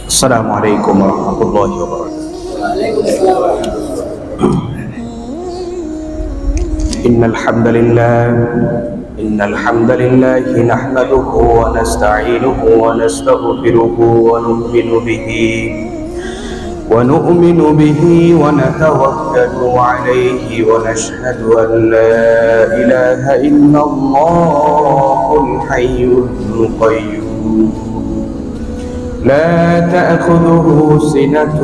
السلام عليكم ورحمة الله وبركاته. إن الحمد لله نحمده ونستعينه ونستغفره ونؤمن به ونتوكل عليه ونشهد أن لا إله إلا الله الحي القيوم لا تأخذه سنة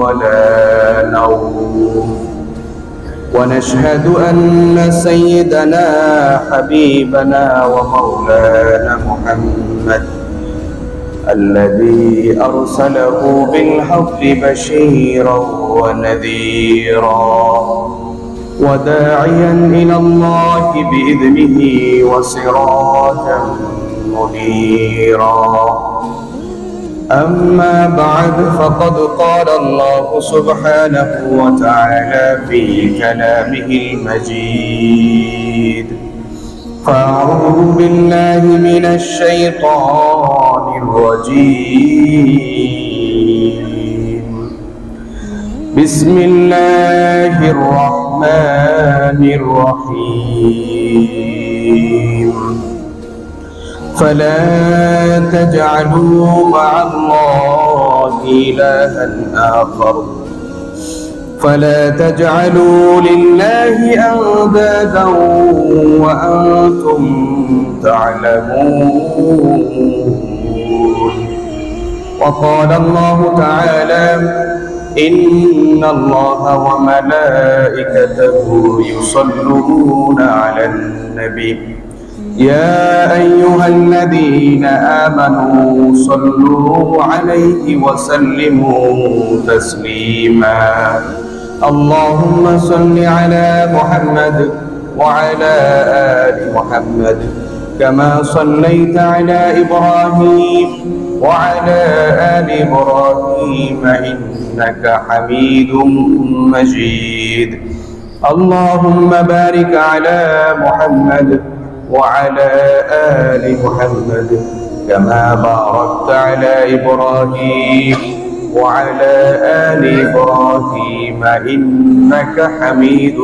ولا نوم ونشهد أن سيدنا حبيبنا ومولانا محمد الذي أرسله بالحق بشيرا ونذيرا وداعيا إلى الله بإذنه وسراجا منيرا. أما بعد فقد قال الله سبحانه وتعالى في كلامه المجيد فأعوذ بالله من الشيطان الرجيم بسم الله الرحمن الرحيم فلا تجعلوا مع الله إلها آخر فلا تجعلوا لله أندادا وأنتم تعلمون. وقال الله تعالى إن الله وملائكته يصلون على النبي يا أيها الذين آمنوا صلوا عليه وسلموا تسليما. اللهم صل على محمد وعلى آل محمد كما صليت على إبراهيم وعلى آل إبراهيم إنك حميد مجيد. اللهم بارك على محمد وعلى آل محمد كما باركت على إبراهيم وعلى آل إبراهيم إنك حميد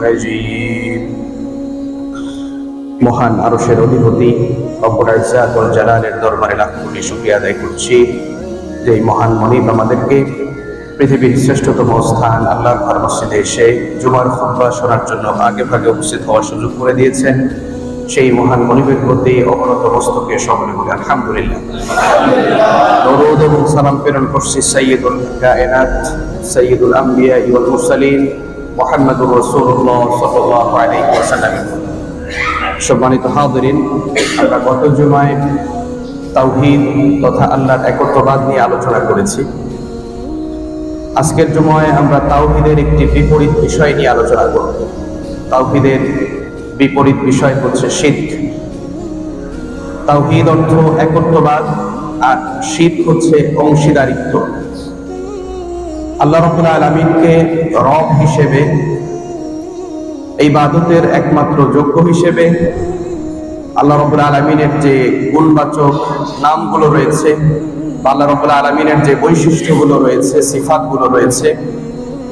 مجيد. মহান আরশের অধিপতি রব্বুল ইজ্জাত ওয়াল জালালের দরবারে লাখ কোটি শুকরিয়া আদায় করছি যে এই মহান মনিব আমাদেরকে পৃথিবীর শ্রেষ্ঠতম স্থান আল্লাহর ঘর মসজিদে এসে জুমার খুতবা শোনার জন্য আগে ভাগে উপস্থিত হওয়ার সুযোগ করে দিয়েছেন। সেই মহান মনিবের প্রতি অবনত মস্তকে সকলে বলে আলহামদুলিল্লাহ। দরুদ এবং সালাম প্রেরণ করছি সাইয়্যিদুল কায়নাত সাইয়্যিদুল আম্বিয়া ওয়াল মুরসালিন মুহাম্মদুর রাসূলুল্লাহ সাল্লাল্লাহু আলাইহি ওয়াসাল্লাম। সম্মানিত হাজিরিন, আমরা গত জুমায় তাওহীদ তথা আল্লাহর একত্ববাদ নিয়ে আলোচনা করেছি। আজকের জুমায় আমরা তাওহীদের একটি বিপরীত বিষয় নিয়ে আলোচনা করব। তাওহীদের বিপরীত বিষয় হচ্ছে শিরক। তাওহীদ অর্থ একত্ববাদ আর শিরক হচ্ছে অংশীদারিত্ব। আল্লাহ রাব্বুল আলামিনকে রব হিসেবে ইবাদতের একমাত্র যোগ্য হিসেবে আল্লাহ রাব্বুল আলামিনের যে গুণবাচক নামগুলো রয়েছে, আল্লাহ রাব্বুল আলামিনের যে বৈশিষ্ট্যগুলো রয়েছে, সিফাতগুলো রয়েছে,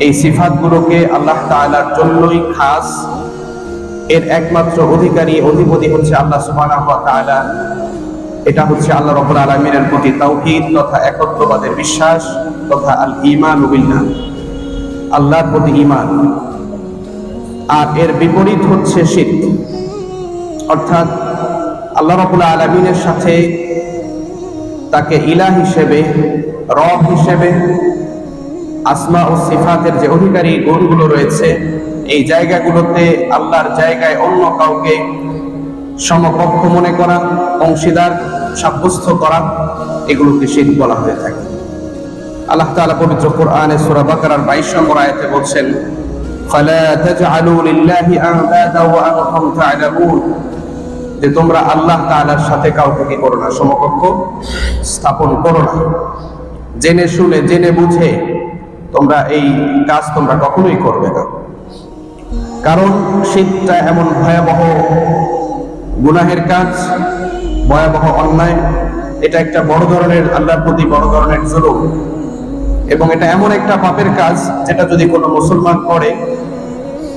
এই সিফাতগুলোকে আল্লাহ তাআলার জন্যই খাস, এর একমাত্র অধিপতি হচ্ছে আল্লাহ সুবহানাহু ওয়া তাআলা। এটা হচ্ছে আল্লাহ রাব্বুল আলামিনের প্রতি তাওহীদ তথা একত্ববাদের বিশ্বাস তথা আল ঈমানু বিল্লাহ, আল্লাহর প্রতি ঈমান। আর এর বিপরীত হচ্ছে শিরক, অর্থাৎ আল্লাহ রাব্বুল আলামিনের সাথে তাকে ইলাহ হিসেবে, রব হিসেবে, আসমা ও সিফাতের যে অধিকারী গুণগুলো রয়েছে এই জায়গাগুলোতে আল্লাহর জায়গায় অন্য কাউকে সমকক্ষ মনে করা, অংশীদার সাব্যস্ত করা, এগুলোকে শিরক বলা হয়ে থাকে। আল্লাহ তাআলা পবিত্র কোরআনে সূরা বাকারার 22 নম্বর আয়াতে বলছেন ফালা তাজআলু লিল্লাহি আনদাদা ওয়া আনতুম তা'লামুন, যে তোমরা আল্লাহ তাআলার সাথে কাউকে কি করো না, সমকক্ষ স্থাপন করো না। জেনে শুনে জেনে বুঝে তোমরা এই কাজ তোমরা কখনোই করবে না। কারণ শিরকটা এমন ভয়াবহ গুনাহের কাজ, ভয়াবহ অন্যায়, এটা একটা বড় ধরনের আল্লাহর প্রতি বড় ধরনের জুলুম, এবং এটা এমন একটা পাপের কাজ যেটা যদি কোনো মুসলমান করে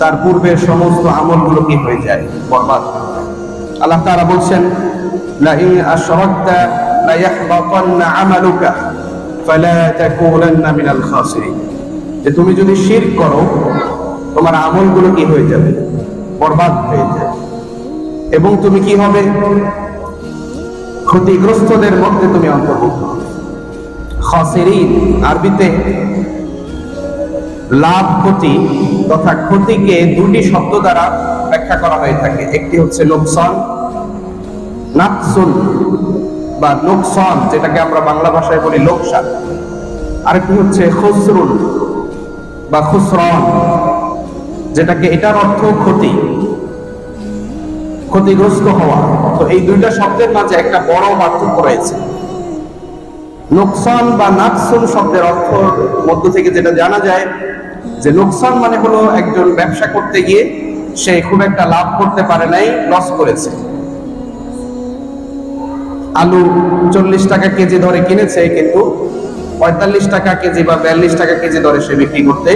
তার পূর্বের সমস্ত আমলগুলো কি হয়ে যায়, বরবাদ হয়ে যায়। আল্লাহ তাআলা বলছেন, লা ইন আশরাকতা লা ইয়াহবাতান্না আমালুকা ফালা তাকুনান্না মিনাল খাসিরিন, যে তুমি যদি শিরক করো তোমার আমলগুলো কি হয়ে যাবে, বরবাদ হয়ে যাবে, এবং তুমি কি হবে, ক্ষতিগ্রস্তদের মধ্যে তুমি অন্তর্ভুক্ত হবে। খাসিরিন আরবিতে লাভ ক্ষতি তথা ক্ষতিকে দুটি শব্দ দ্বারা ব্যাখ্যা করা হয়ে থাকে। একটি হচ্ছে লোকসান, নাকসুন বা লোকসান, যেটাকে আমরা বাংলা ভাষায় বলি লোকসান। আরেকটি হচ্ছে খুসরুন বা খুসরান, যেটাকে এটার অর্থ ক্ষতি, ক্ষতিগ্রস্ত হওয়া। তো এই দুইটা শব্দের মাঝে একটা বড় পার্থক্য রয়েছে। নোকসান বা নাকসুন শব্দের অর্থ মধ্য থেকে যেটা জানা যায় যে নোকসান মানে হলো একজন ব্যবসা করতে গিয়ে সে খুব একটা লাভ করতে পারে নাই, লস করেছে। আলু 40 টাকা কেজি ধরে কিনেছে, কিন্তু 45 টাকা কেজি বা 42 টাকা কেজি ধরে সে বিক্রি করতে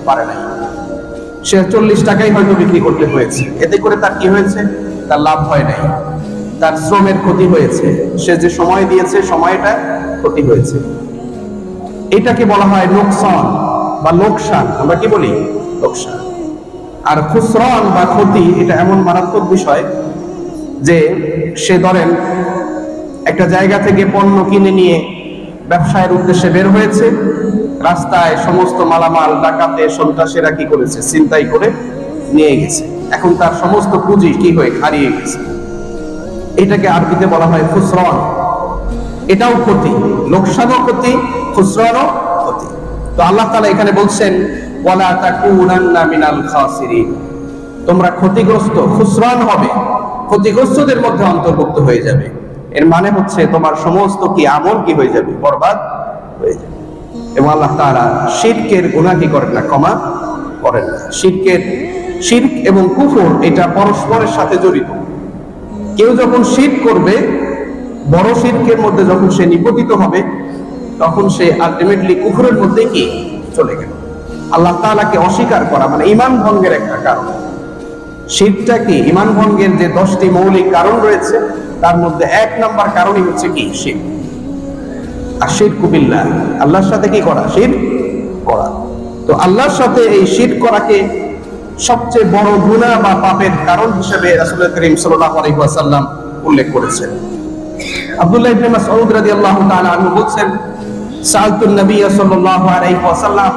পারে নাই। সে 40 টাকাই হয়তো বিক্রি করতে হয়েছে। এতে করে তার কি হয়েছে, তার লাভ হয় নাই, তার শ্রমের ক্ষতি হয়েছে, সে যে সময় দিয়েছে সময়টা ক্ষতি হয়েছে। এটাকে বলা হয় নোকসান বা লোকসান, আমরা কি বলি, লোকসান। আর খুসরান বা ক্ষতি, এটা এমন মারাত্মক বিষয় যে সে ধরেন একটা জায়গা থেকে পণ্য কিনে নিয়ে ব্যবসায়ের উদ্দেশ্যে বের হয়েছে, রাস্তায় সমস্ত মালামাল ডাকাতে সন্ত্রাসীরা কি করেছে, ছিনতাই করে নিয়ে গেছে। এখন তার সমস্ত পুঁজি কি হয়ে হারিয়ে গেছে। এটাকে আরবিতে বলা হয় খুসরান। এটাও ক্ষতি, লোকসানও ক্ষতি, খুসরানও ক্ষতি। তো আল্লাহ তাআলা এখানে বলছেন, ওয়ালা তাকুনান্না মিনাল খাসিরিন, তোমরা ক্ষতিগ্রস্ত, খুসরান হবে, ক্ষতিগ্রস্তদের মধ্যে অন্তর্ভুক্ত হয়ে যাবে। এর মানে হচ্ছে তোমার সমস্ত কি আমল কি হয়ে যাবে, বরবাদ হয়ে যাবে। এবং আল্লাহ তাআলা শিরকের গুনাহ কি করেন না, ক্ষমা করেন না। শিরক এবং কুফর এটা পরস্পরের সাথে জড়িত। কেউ যখন শিরক করবে, বড় শিরকের মধ্যে যখন সে নিপতিত হবে, তখন সে আলটিমেটলি কুফরের মধ্যে কি চলে গেল। আল্লাহ তাআলাকে অস্বীকার করা মানে ঈমান ভঙ্গের একটা কারণ। শিরকটা কি, ঈমান ভঙ্গের যে 10টি মৌলিক কারণ রয়েছে তার মধ্যে 1 নম্বর কারণই হচ্ছে কি, শিরক। আর শিরকু বিল্লাহ, আল্লাহর সাথে কি করা, শিরক করা। তো আল্লাহর সাথে এই শিরক করাকে সবচেয়ে বড় গুনাহ বা পাপের কারণ হিসেবে রাসূল করিম সাল্লাল্লাহু আলাইহি ওয়াসাল্লাম উল্লেখ করেছেন। আব্দুল্লাহ ইবনে মাসউদ রাদিয়াল্লাহু তাআলা আনহু বলেন, সাআলতুন নবী সাল্লাল্লাহু আলাইহি ওয়াসাল্লাম,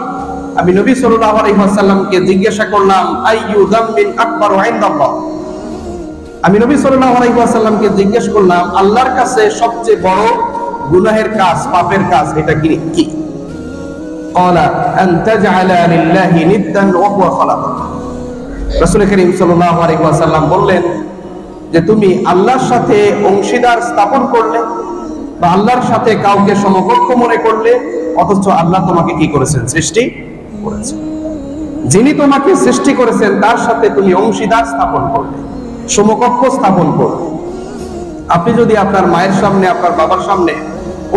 আমি নবী সাল্লাল্লাহু আলাইহি ওয়াসাল্লামকে জিজ্ঞাসা করলাম, আইয়ু যামবিন আকবারু ইনদাল্লাহ, আমি নবী সাল্লাল্লাহু আলাইহি ওয়াসাল্লামকে জিজ্ঞেস করলাম আল্লাহর কাছে সবচেয়ে বড় গুনাহের কাজ, পাপের কাজ এটা কি? ক্বালা আন তাজআলা লিল্লাহি নিদ্দান ওয়া হুয়া খালাকাক। রাসূল করিম সাল্লাল্লাহু আলাইহি ওয়াসাল্লাম বললেন যে তুমি আল্লাহর সাথে অংশীদার স্থাপন করলে বা আল্লাহর সাথে কাউকে সমকক্ষ মনে করলে, অথচ আল্লাহ তোমাকে কি করেছেন, সৃষ্টি করেছেন। যিনি তোমাকে সৃষ্টি করেছেন তার সাথে তুমি অংশীদার স্থাপন করলে, সমকক্ষ স্থাপন করলে। আপনি যদি আপনার মায়ের সামনে, আপনার বাবার সামনে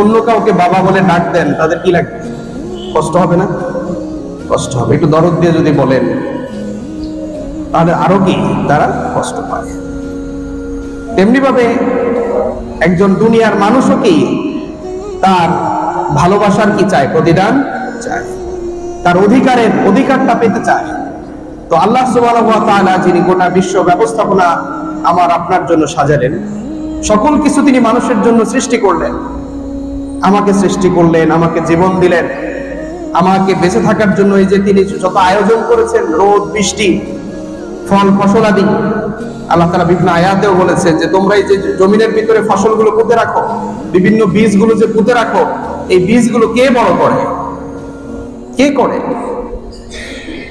অন্য কাউকে বাবা বলে ডাক দেন, তাদের কি লাগবে, কষ্ট হবে না? কষ্ট হবে। একটু দরদ দিয়ে যদি বলেন তাহলে আরো কি তারা কষ্ট পায়। তেমনি ভাবে একজন দুনিয়ার মানুষও কি তার ভালোবাসার কি চায়, প্রতিদান চায়, তার অধিকারটা পেতে চায়। তো আল্লাহ সুবহানাহু ওয়া তাআলা যিনি গোটা বিশ্ব ব্যবস্থাপনা আমার আপনার জন্য সাজালেন, সকল কিছু তিনি মানুষের জন্য সৃষ্টি করলেন, আমাকে সৃষ্টি করলেন, আমাকে জীবন দিলেন, আমাকে বেঁচে থাকার জন্য এই যে তিনি যত আয়োজন করেছেন, রোদ বৃষ্টি ফল ফসল আদি, আল্লাহ তাআলা বিভিন্ন আয়াতেও বলেছেন যে তোমরা এই যে জমিনের ভিতরে ফসলগুলো পুঁতে রাখো, বিভিন্ন বীজগুলো যে পুঁতে রাখো, এই বীজগুলো কে বড় করে, কে করে?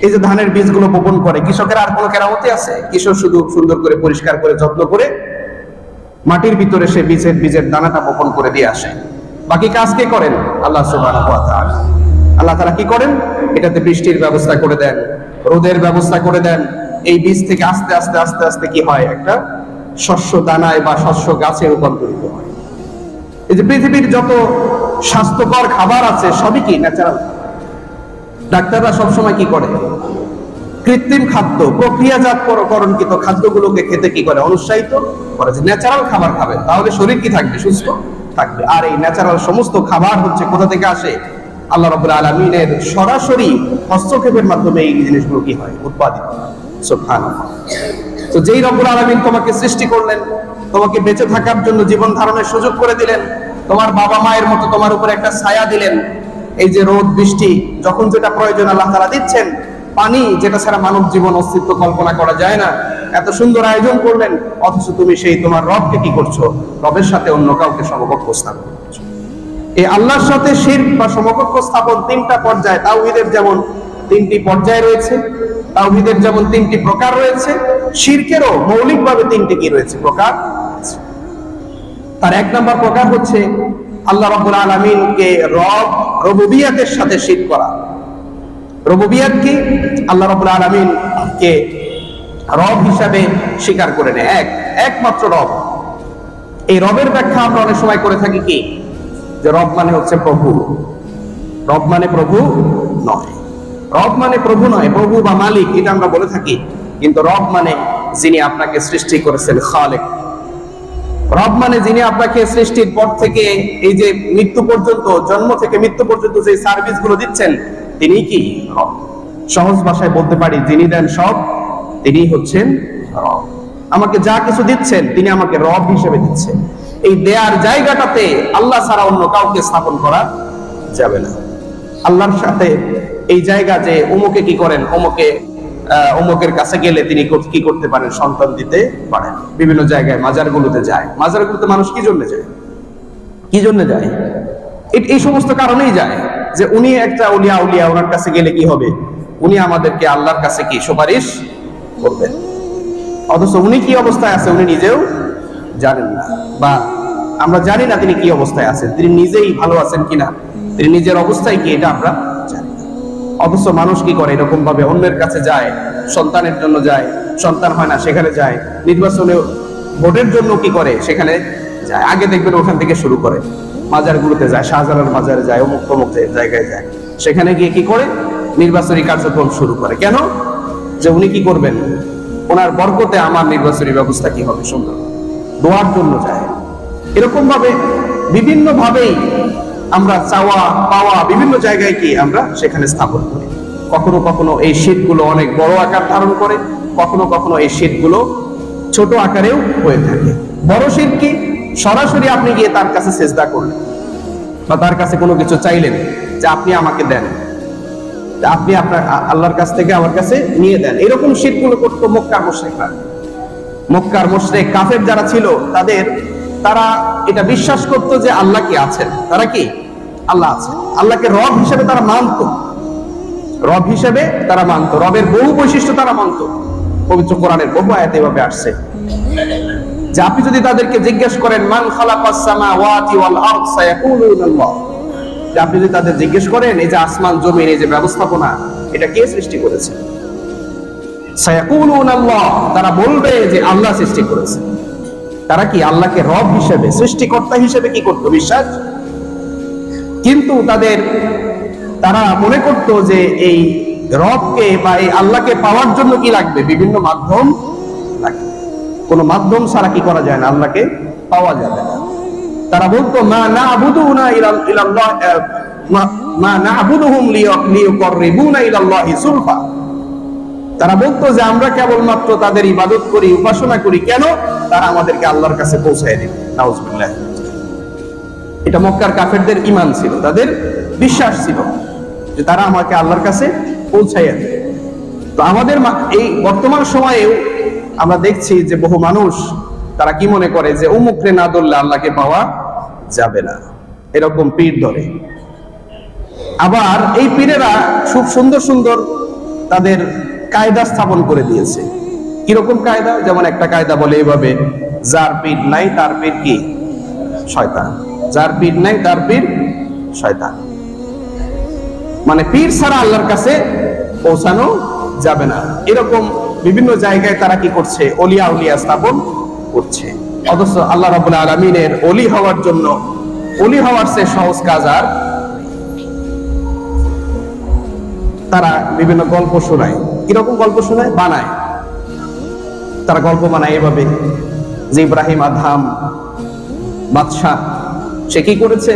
এই যে ধানের বীজগুলো বপন করে, কৃষকের আর কোনো কেরামতি আছে? কৃষক শুধু সুন্দর করে পরিষ্কার করে যত্ন করে মাটির ভিতরে সে বীজের দানাটা বপন করে দিয়ে আসে। বাকি কাজ কে করেন? আল্লাহ সুবহানাহু ওয়া তাআলা। আল্লাহ তাআলা কি করেন? এটাতে বৃষ্টির ব্যবস্থা করে দেন, রোদের ব্যবস্থা করে দেন। এই বীজ থেকে আস্তে আস্তে আস্তে আস্তে কি হয়, একটা শস্য দানায় বা শস্য গাছে রূপান্তরিত হয়। এই যে পৃথিবীর যত স্বাস্থ্যকর খাবার আছে সবই কি ন্যাচারাল। ডাক্তাররা সবসময় কি করে, কৃত্রিম খাদ্য, প্রক্রিয়াজাতকরণকৃত খাদ্যগুলোকে খেতে কি করে, অনুৎসাহিত করে যে ন্যাচারাল খাবার খাবেন, তাহলে শরীর কি থাকবে, সুস্থ থাকবে। আর এই ন্যাচারাল সমস্ত খাবার হচ্ছে কোথা থেকে আসে, আল্লাহ রাব্বুল আলামিনের সরাসরি হস্তক্ষেপের মাধ্যমে এই জিনিসগুলো কি হয়, উৎপাদিত হয়। সুবহানাল্লাহ। তো যেই রব্বুল আলামিন তোমাকে সৃষ্টি করলেন, তোমাকে বেঁচে থাকার জন্য জীবন ধারণের সুযোগ করে দিলেন, তোমার বাবা মায়ের মতো তোমার উপর একটা ছায়া দিলেন, এই যে রোদ বৃষ্টি যখন যেটা প্রয়োজন আল্লাহ তাআলা দিচ্ছেন, পানি যেটা ছাড়া মানব জীবন অস্তিত্ব কল্পনা করা যায় না, এত সুন্দর আয়োজন করলেন, অথচ তুমি সেই তোমার রবকে কি করছো, রবের সাথে অন্য কাউকে সমকক্ষ স্থাপন করছো। এই আল্লাহর সাথে শিরক বা সমকক্ষ স্থাপন তিনটা পর্যায়ে, তাওহীদের যেমন তিনটি পর্যায় রয়েছে, তাওহীদের যেমন তিনটি প্রকার রয়েছে, শিরকেরও মৌলিকভাবে তিনটি কি রয়েছে, প্রকার। তার এক নম্বর প্রকার হচ্ছে আল্লাহ রাব্বুল আলামিনকে রুবুবিয়তের সাথে শিরক করা। রুবুবিয়ত কি, আল্লাহ রাব্বুল আলামিনকে রব হিসাবে স্বীকার করে নেয়, একমাত্র রব। এই রবের ব্যাখ্যা আমরা অনেক সময় করে থাকি কি, যে রব মানে হচ্ছে প্রভু। রব মানে প্রভু নয়, রব মানে প্রভু নয়, প্রভু বা মালিক এটা আমরা বলে থাকি, কিন্তু রব মানে যিনি আপনাকে সৃষ্টি করেছেন, খালেক। রব মানে যিনি আপনাকে সৃষ্টির পর থেকে এই যে মৃত্যু পর্যন্ত, জন্ম থেকে মৃত্যু পর্যন্ত যে সার্ভিস গুলো দিচ্ছেন, তিনি কি রব। সহজ ভাষায় বলতে পারি, যিনি দেন সব, তিনি হচ্ছেন রব। আমাকে যা কিছু দিচ্ছেন, তিনি আমাকে রব হিসেবে দিচ্ছেন। এই দেয়ার জায়গাটাতে আল্লাহ ছাড়া অন্য কাউকে স্থাপন করা যাবে না। আল্লাহর সাথে এই জায়গা যে অমুকে কি করেন, অমুকের কাছে গেলে তিনি কি করতে পারেন, সন্তান দিতে পারেন। বিভিন্ন জায়গায় মাজারগুলোতে যায়, মাজারগুলোতে মানুষ কি জন্য যায়, কি জন্য যায়, এই সমস্ত কারণেই যায় যে উনি একটা উলিয়া, ওনার কাছে গেলে কি হবে, উনি আমাদেরকে আল্লাহর কাছে কি সুপারিশ করবেন। অথচ উনি কি অবস্থায় আছে উনি নিজেও জানেন না, বা আমরা জানি না তিনি কি অবস্থায় আছেন, তিনি নিজেই ভালো আছেন কিনা, তিনি নিজের অবস্থায় কি, এটা আমরা জানি না। অথচ মানুষ কি করে, এরকম ভাবে অন্যের কাছে যায়, সন্তানের জন্য যায়, সন্তান হয় না সেখানে যায়, নির্বাচনে ভোটের জন্য কি করে সেখানে যায়, আগে দেখবেন ওখান থেকে শুরু করে, মাজারগুলোতে যায়, শাহজালাল মাজারে যায়, অমুক তমুক জায়গায় যায়, সেখানে গিয়ে কি করে, নির্বাচনী কার্যক্রম শুরু করে। কেন, যে উনি কি করবেন, ওনার বরকতে আমার নির্বাচনী ব্যবস্থা কি হবে সুন্দর, দোয়ার জন্য যায়। এরকম ভাবে বিভিন্ন ভাবেই আমরা চাওয়া পাওয়া বিভিন্ন জায়গায় কি আমরা সেখানে স্থাপন করি। কখনো কখনো এই শীটগুলো অনেক বড় আকার ধারণ করে, কখনো কখনো এই শীটগুলো ছোট আকারেও হয়ে থাকে। বড় শিরক কি, সরাসরি আপনি গিয়ে তার কাছে সেজদা করলেন, বা তার কাছে কোনো কিছু চাইলেন যে আপনি আমাকে দেন, আপনি আপনার আল্লাহর কাছ থেকে আমার কাছে নিয়ে দেন। এরকম শিরকগুলো করতো মক্কার মুশরিকরা। মক্কার মুশরিক কাফের যারা ছিল, তারা এটা বিশ্বাস করতো যে আল্লাহ কি আছেন, তারা কি আল্লাহ আছে, আল্লাহকে রব হিসেবে তারা মানত, রব হিসেবে তারা মানত, রবের বহু বৈশিষ্ট্য তারা মানত। পবিত্র কোরআনের বহু আয়াতে এভাবে আসছে যে আপনি যদি তাদেরকে জিজ্ঞেস করেন মান খালাকাস সামাওয়াতি ওয়াল আরদ সায়াকুলুনা আল্লাহ, যে আপনি যদি তাদের জিজ্ঞেস করেন এই যে আসমান জমিন এই যে ব্যবস্থাপনা, এটা কে সৃষ্টি করেছে, সায়াকুলুনা আল্লাহ, তারা বলবে যে আল্লাহ সৃষ্টি করেছে। তারা কি আল্লাহকে রব হিসেবে, সৃষ্টিকর্তা হিসেবে কি করত, বিশ্বাস। কিন্তু তারা মনে করত যে এই রবকে বা এই আল্লাহকে পাওয়ার জন্য কি লাগবে, বিভিন্ন মাধ্যম লাগবে, কোন মাধ্যম ছাড়া কি করা যায় না, আল্লাহকে পাওয়া যাবে না। তারা বলতো মা না'বুদুনা ইলাল্লাহ, মা না'বুদুহুম লিয়ুকাররিবুনা ইলাল্লাহি যুলফা। তারা বলতো যে আমরা কেবলমাত্র তাদের ইবাদত করি, উপাসনা করি, কেন, তারা আমাদেরকে আল্লাহর কাছে পৌঁছায় দিবে। নাউজুবিল্লাহ। এটা মক্কার কাফেরদের ঈমান ছিল, তাদের বিশ্বাস ছিল যে তারা আমাকে আল্লাহর কাছে পৌঁছাইয়া দেবে। তো আমাদের এই বর্তমান সময়েও আমরা দেখছি যে বহু মানুষ তারা কি মনে করে যে অমুকরে না ধরলে আল্লাহকে পাওয়া যাবে না, এরকম পীর ধরে। আবার এই পীরেরা খুব সুন্দর সুন্দর তাদের কায়দা স্থাপন করে দিয়েছে। কিরকম কায়দা, যেমন একটা কায়দা বলে এইভাবে, যার পীর নাই তার পীর কি শয়তান, যার পীর নাই তার পীর শয়তান। মানে পীর ছাড়া আল্লাহর কাছে পৌঁছানো যাবে না। এরকম বিভিন্ন জায়গায় তারা কি করছে, অলিয়া স্থাপন করছে। অথচ আল্লাহ রাব্বুল আলামিনের ওলি হওয়ার জন্য ওলি হওয়ার চেয়ে সহজ কাজ আর তারা বিভিন্ন গল্প শোনায়। কিরকম গল্প শোনায়? বানায়। তারা গল্প বানায় এভাবে যে ইব্রাহিম আদহাম বাদশাহ সে কি করেছে,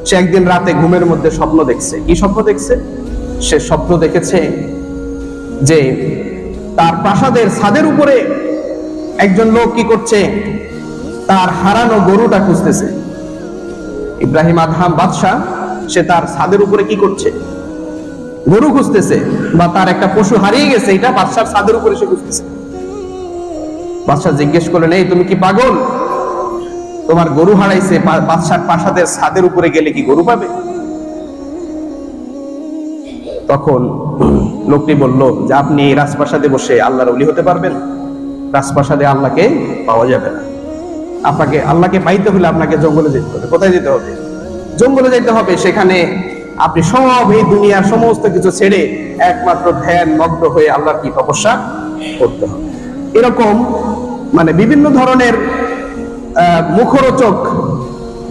সে একদিন রাতে ঘুমের মধ্যে স্বপ্ন দেখছে। কি স্বপ্ন দেখছে? সে স্বপ্ন দেখেছে যে তার প্রাসাদের ছাদের উপরে একজন লোক কি করছে, তার হারানো গরুটা খুঁজতেছে। ইব্রাহিম আদহাম বাদশাহ সে তার ছাদের উপরে কি করছে, গরু খুঁজতেছে, বা তার একটা পশু হারিয়ে গেছে, এটা বাদশার ছাদের উপরে সে খুঁজতেছে। বাদশাহ জিজ্ঞেস করলেন, এই তুমি কি পাগল? তোমার গরু হারাইছে, বাদশার প্রাসাদের ছাদের উপরে গেলে কি গরু পাবে? তখন লোকটি বলল যে আপনি এই রাজপ্রাসাদে বসে আল্লাহর ওলি হতে পারবেন? রাজপ্রাসাদে আল্লাহকে পাওয়া যাবে না। আপনাকে আল্লাহকে পাইতে হলে আপনাকে জঙ্গলে যেতে হবে। কোথায় যেতে হবে? জঙ্গলে যেতে হবে। সেখানে আপনি সব এই দুনিয়ার সমস্ত কিছু ছেড়ে একমাত্র ধ্যান মগ্ন হয়ে আল্লাহর কি তপস্যা করতে হবে। এরকম মানে বিভিন্ন ধরনের মুখরোচক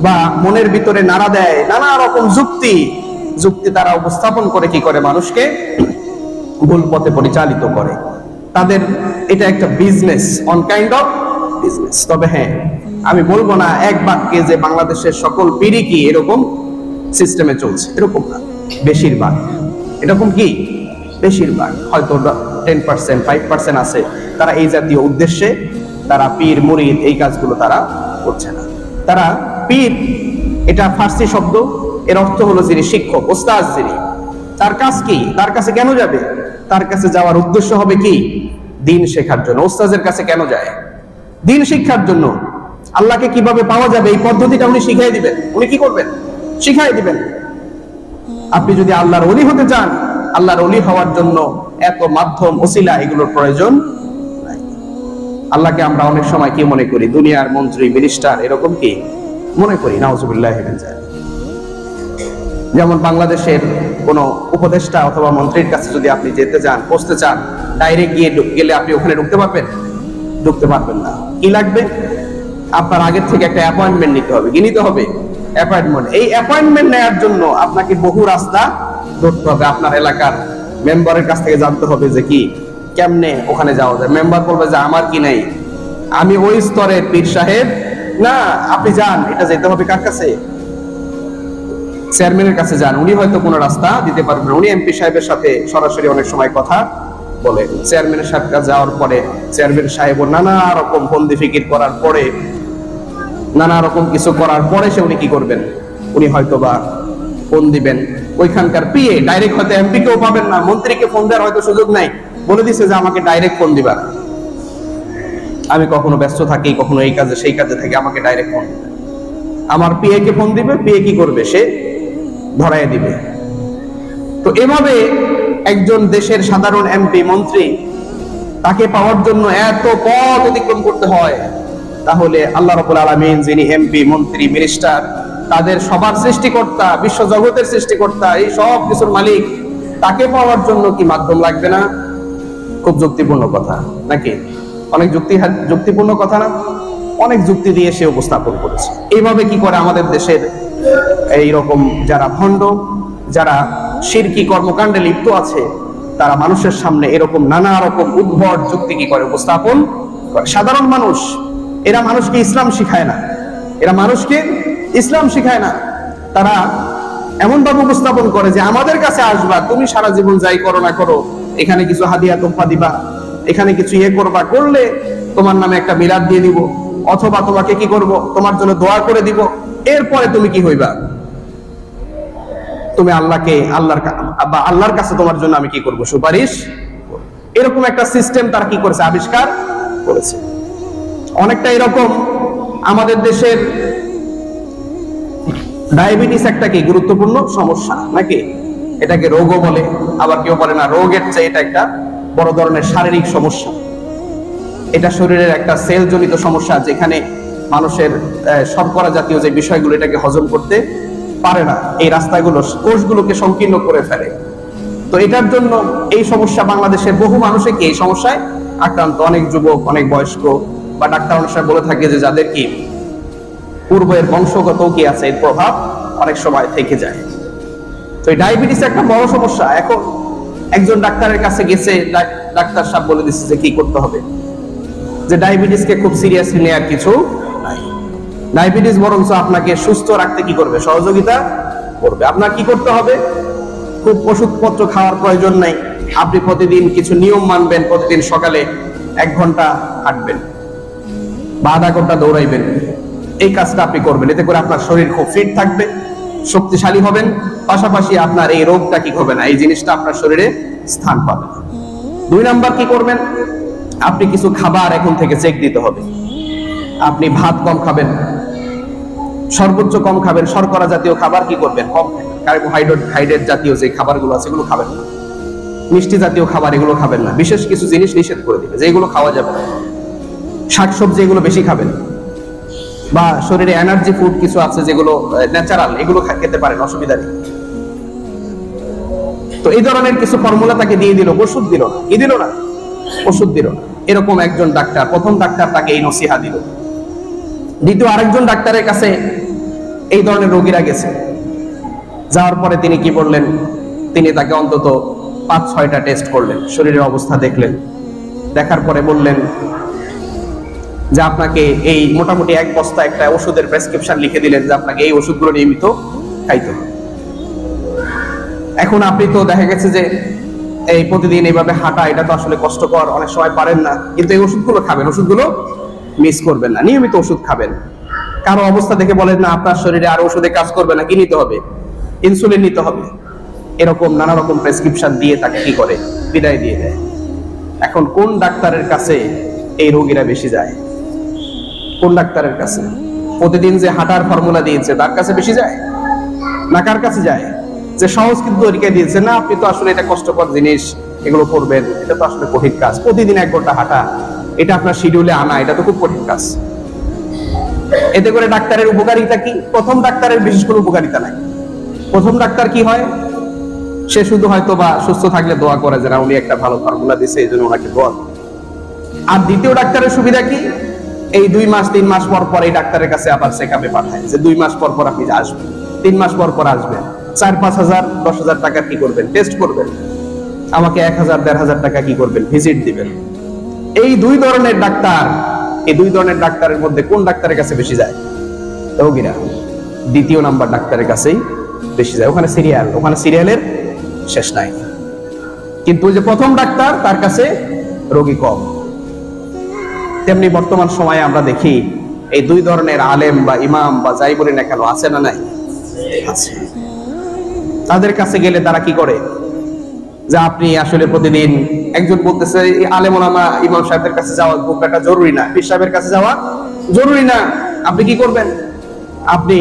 বা মনের ভিতরে নাড়া দেয় নানা রকম যুক্তি তারা উপস্থাপন করে কি করে মানুষকে ভুল পথে পরিচালিত করে। তাদের এটা একটা business, on kind of business. তবে হ্যাঁ, আমি বলবো না এক বাক্যে যে বাংলাদেশের সকল পীরই কি এরকম সিস্টেমে চলছে, এরকম না। বেশিরভাগ এরকম কি, বেশিরভাগ হয়তো 10% 5% আছে তারা এই জাতীয় উদ্দেশ্যে তারা পীর মুরিদ এই কাজগুলো তারা করছে না। তারা পীর এটা ফার্সি শব্দ, এর অর্থ হলো যিনি শিক্ষক, ওস্তাদ যিনি। তার কাজ কি? তার কাছে কেন যাবে? তার কাছে যাওয়ার উদ্দেশ্য হবে কি? দিন শেখার জন্য। ওস্তাদের কাছে কেন যায়? দিন শিক্ষার জন্য। আল্লাহকে কিভাবে পাওয়া যাবে এই পদ্ধতিটা উনি শিখাই দিবেন। উনি কি করবেন? শিখাই দিবেন। আপনি যদি আল্লাহর ওলি হতে চান, আল্লাহর ওলি হওয়ার জন্য এত মাধ্যম ওসিলা এগুলোর প্রয়োজন নাই। আল্লাহকে আমরা অনেক সময় কি মনে করি? দুনিয়ার মন্ত্রী, মিনিস্টার এরকম কি মনে করি। নাউজুবিল্লাহি মিন যালিক। যেমন বাংলাদেশের কোন উপদেষ্টা অথবা মন্ত্রীর কাছে যদি আপনি যেতে চান, বসতে চান, ডাইরেক্ট গেলে আপনি ওখানে ঢুকতে পারবেন? ঢুকতে পারবেন না। কি লাগবে? আপনার আগের থেকে একটা অ্যাপয়েন্টমেন্ট নিতে হবে। কি নিতে হবে? অ্যাপয়েন্টমেন্ট। এই অ্যাপয়েন্টমেন্ট নেওয়ার জন্য আপনাকে বহু রাস্তা ধরতে হবে। আপনার এলাকার মেম্বারের কাছ থেকে জানতে হবে যে কি কেমনে ওখানে যাওয়া যায়। মেম্বার বলবে যে আমার কি নাই, আমি ওই স্তরের পীর সাহেব না। আপনি যান, এটা যেতে হবে কার কাছে? চেয়ারম্যানের কাছে যান। উনি হয়তো কোনো রাস্তা দিতে পারবেন। উনি এমপি সাহেবের সাথে সরাসরি অনেক সময় কথা বলে। চেয়ারম্যানের সাথে যাওয়ার পরে চেয়ারম্যান সাহেব নানা রকম ফন্দি ফিকির করার পরে, নানা রকম কিছু করার পরে সে উনি কি করবেন? উনি হয়তো বা ফোন দিবেন ওইখানকার পিএ। ডাইরেক্ট হয়তো এমপি কেও পাবেন না, মন্ত্রীকে ফোন দেওয়ার হয়তো সুযোগ নাই। বলে দিচ্ছে যে আমাকে ডাইরেক্ট ফোন দিবা। আমি কখনো ব্যস্ত থাকি, কখনো এই কাজে সেই কাজে থাকি, আমাকে ডাইরেক্ট ফোন দিবে। আমার পিএ কে ফোন দিবে, পিএ কি করবে? সে ধরায় দিবে। তো এভাবে একজন দেশের সাধারণ এমপি, মন্ত্রী, তাকে পাওয়ার জন্য এত পথ অতিক্রম করতে হয়। তাহলে আল্লাহ রাব্বুল আলামিন যিনি এমপি, মন্ত্রী, মিনিস্টার, তাদের সবার সৃষ্টিকর্তা, বিশ্ব জগতের সৃষ্টিকর্তা, এই সব কিছুর মালিক, তাকে পাওয়ার জন্য কি মাধ্যম লাগবে না? খুব যুক্তিপূর্ণ কথা নাকি? অনেক যুক্তিপূর্ণ কথা না? অনেক যুক্তি দিয়ে সে উপস্থাপন করেছে। এইভাবে কি করে আমাদের দেশের এইরকম যারা ভণ্ড, যারা শিরকি কর্মকাণ্ডে লিপ্ত আছে, তারা মানুষের সামনে এরকম নানা রকম উদ্ভট যুক্তি কি করে উপস্থাপন করে। সাধারণ মানুষ, এরা মানুষকে ইসলাম শিখায় না, এরা মানুষকে ইসলাম শিখায় না। তারা এমন ভাবে উপস্থাপন করে যে আমাদের কাছে আসবা, তুমি সারা জীবন যাই করো না করো, এখানে কিছু হাদিয়া তোফা দিবা, এখানে কিছু করবা, করলে তোমার নামে একটা মিলাদ দিয়ে দিব, অথবা তোমাকে কি করব, তোমার জন্য দোয়া করে দিব। এরপরে তুমি কি হইবা? তুমি আল্লাহর কাছে তোমার জন্য আমি কি করব? সুপারিশ। এরকম একটা সিস্টেম তারা কি করেছে? আবিষ্কার করেছে। অনেকটা এরকম আমাদের দেশের ডায়াবেটিস একটা কি গুরুত্বপূর্ণ সমস্যা নাকি? এটাকে রোগও বলে, আবার কেউ বলে না রোগের চেয়ে এটা একটা বড় ধরনের শারীরিক সমস্যা। এটা শরীরের একটা সেল জনিত সমস্যা, যেখানে মানুষের শর্করা জাতীয় যে বিষয়গুলো এটাকে হজম করতে পারে না, এই রাস্তাগুলো কোষগুলোকে সংকীর্ণ করে ফেলে। তো এটার জন্য এই সমস্যা বাংলাদেশের বহু মানুষে কি এই সমস্যায় আক্রান্ত। অনেক যুবক, অনেক বয়স্ক, বা ডাক্তার অনেক সময় বলে থাকে যে যাদের কি পূর্বের বংশগত কি আছে এর প্রভাব অনেক সময় থেকে যায়। তো এই ডায়াবেটিস একটা বড় সমস্যা। এখন একজন ডাক্তারের কাছে গেছে, ডাক্তার সাহেব বলে দিচ্ছে যে কি করতে হবে, যে ডায়াবেটিসকে খুব সিরিয়াসলি নেওয়ার কিছু নাই। ডায়াবেটিস বরঞ্চ আপনাকে সুস্থ রাখতে কি করবে, সহযোগিতা করবে। আপনার কি করতে হবে, খুব ওষুধপত্র খাওয়ার প্রয়োজন নাই। আপনি প্রতিদিন কিছু নিয়ম মানবেন, প্রতিদিন সকালে 1 ঘন্টা হাঁটবেন বা আধা ঘন্টা দৌড়াইবেন, এই কাজটা আপনি করবেন। এতে করে আপনার শরীর খুব ফিট থাকবে, শক্তিশালী হবেন, পাশাপাশি আপনার এই রোগটা কি হবে না, এই জিনিসটা আপনার শরীরে স্থান পাবে না। 2 নাম্বার কি করবেন, আপনি কিছু খাবার এখন থেকে চেক দিতে হবে। আপনি ভাত কম খাবেন, সর্বোচ্চ কম খাবেন, শর্করা জাতীয় খাবার কি করবেন কম, কার্বোহাইড্রেট জাতীয় যে খাবারগুলো আছে এগুলো খাবেন না, মিষ্টি জাতীয় খাবার এগুলো খাবেন না। বিশেষ কিছু জিনিস নিষেধ করে দিবে যে এগুলো খাওয়া যাবে না। শাকসবজি এগুলো বেশি খাবেন, বা শরীরে এনার্জি ফুড কিছু আছে যেগুলো ন্যাচারাল, এগুলো খেতে পারেন, অসুবিধা নেই। তো এই ধরনের কিছু ফর্মুলা তাকে দিয়ে দিল, ওষুধ দিল না, কি দিল না, ওষুধ দিল না। এরকম একজন ডাক্তার, প্রথম ডাক্তার তাকে এই নসিহা দিল। দ্বিতীয় আরেকজন ডাক্তারের কাছে এই ধরনের রোগীরা গেছে, যাওয়ার পরে তিনি কি বললেন, তিনি তাকে অন্তত 5-6টা টেস্ট করলেন, শরীরের অবস্থা দেখলেন, দেখার পরে বললেন যে আপনাকে এই মোটামুটি 1 বস্তা একটা ওষুধের প্রেসক্রিপশন লিখে দিলেন যে আপনাকে এই ওষুধগুলো নিয়মিত খাইতে হবে। এখন আপনি তো দেখা গেছে যে এই প্রতিদিন এইভাবে হাঁটা এটা তো আসলে কষ্টকর, অনেক সময় পারেন না, কিন্তু এই ওষুধগুলো খাবেন, ওষুধগুলো মিস করবেন না, নিয়মিত ওষুধ খাবেন। কারো অবস্থা দেখে বলেন না আপনার শরীরে আর ওষুধে কাজ করবে না, কি নিতে হবে, ইনসুলিন নিতে হবে। এরকম নানা রকম প্রেসক্রিপশন দিয়ে তাকে কি করে, বিদায় দিয়ে দেয়। এখন কোন ডাক্তারের কাছে এই রোগীরা বেশি যায়, কোন ডাক্তারের কাছে? প্রতিদিন যে হাঁটার ফর্মুলা দিয়েছে তার কাছে বেশি যায়, না কার কাছে যায়, যে সহজ কিন্তু তরিকা দিয়েছে না আপনি তো আসলে এটা কষ্টকর জিনিস, এগুলো করবেন, এটা তো আসলে কঠিন কাজ, প্রতিদিন 1 ঘন্টা হাঁটা, এটা আপনার শিডিউলে আনা, এটা তো খুব কঠিন কাজ। এতে করে ডাক্তারের উপকারিতা কি? প্রথম ডাক্তারের বিশেষ কোনো উপকারিতা নাই। প্রথম ডাক্তার কি হয়, সে শুধু হয়তো বা সুস্থ থাকলে দোয়া করে যে না উনি একটা ভালো ফর্মুলা দিয়েছে এই জন্য ওনাকে দোয়া। আর দ্বিতীয় ডাক্তারের সুবিধা কি, এই 2 মাস 3 মাস পর পর এই ডাক্তারের কাছে আবার চেকআপে পাঠায়, যে 2 মাস পর পর আপনি আসবেন, 3 মাস পর পর আসবেন, 4-5 হাজার 10 হাজার টাকা কি করবেন, টেস্ট করবেন, আমাকে 1,000-1,500 টাকা কি করবেন, ভিজিট দিবেন। এই 2 ধরনের ডাক্তার, এই 2 ধরনের ডাক্তারের মধ্যে কোন ডাক্তারের কাছে বেশি যায় রোগীরা? 2য় নাম্বার ডাক্তারের কাছেই বেশি যায়। ওখানে সিরিয়াল, ওখানে সিরিয়ালের শেষ নাই। কিন্তু যে প্রথম ডাক্তার তার কাছে রোগী কম। তেমনি বর্তমান সময়ে আমরা দেখি এই 2 ধরনের আলেম বা ইমাম বা যাই বলি না কেন, আছে না নাই? আছে। তাদের কাছে গেলে তারা কি করে, যে আপনি আসলে প্রতিদিন, একজন বলতেছে এই আলেম ওলামা ইমাম সাহেবের কাছে যাওয়া খুব একটা জরুরি না, পীর সাহেবের কাছে যাওয়া জরুরি না, আপনি কি করবেন, আপনি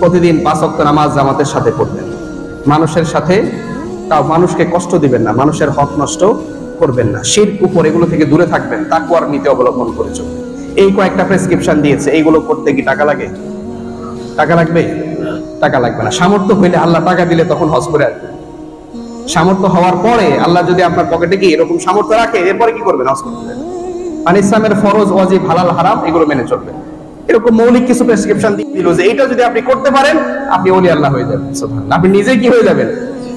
প্রতিদিন 5 ওয়াক্ত নামাজ জামাতের সাথে পড়বেন, মানুষের সাথে তাও মানুষকে কষ্ট দিবেন না, মানুষের হক নষ্ট করবেন না, শিরক উপর এগুলো থেকে দূরে থাকবেন, তাকওয়ার নীতি অবলম্বন করে চলবেন। এই কয়েকটা প্রেসক্রিপশন দিয়েছে, এইগুলো করতে কি টাকা লাগে? টাকা লাগবে? টাকা লাগবে না। সামর্থ্য হইলে আল্লাহ টাকা দিলে তখন হজ করে আসবে। সামর্থ্য হওয়ার পরে আল্লাহ যদি আপনার পকেটে কি এরকম সামর্থ্য রাখে, এরপরে কি করবেন, হজ করতে যাবেন। মানে ইসলামের ফরজ, ওয়াজিব, হালাল, হারাম এগুলো মেনে চলবেন। এরকম মৌলিক কিছু প্রেসক্রিপশন দিল যে এইটা যদি আপনি করতে পারেন আপনি ওলি আল্লাহ হয়ে যাবেন। সুবহানাল্লাহ, আপনি নিজে কি হয়ে যাবেন,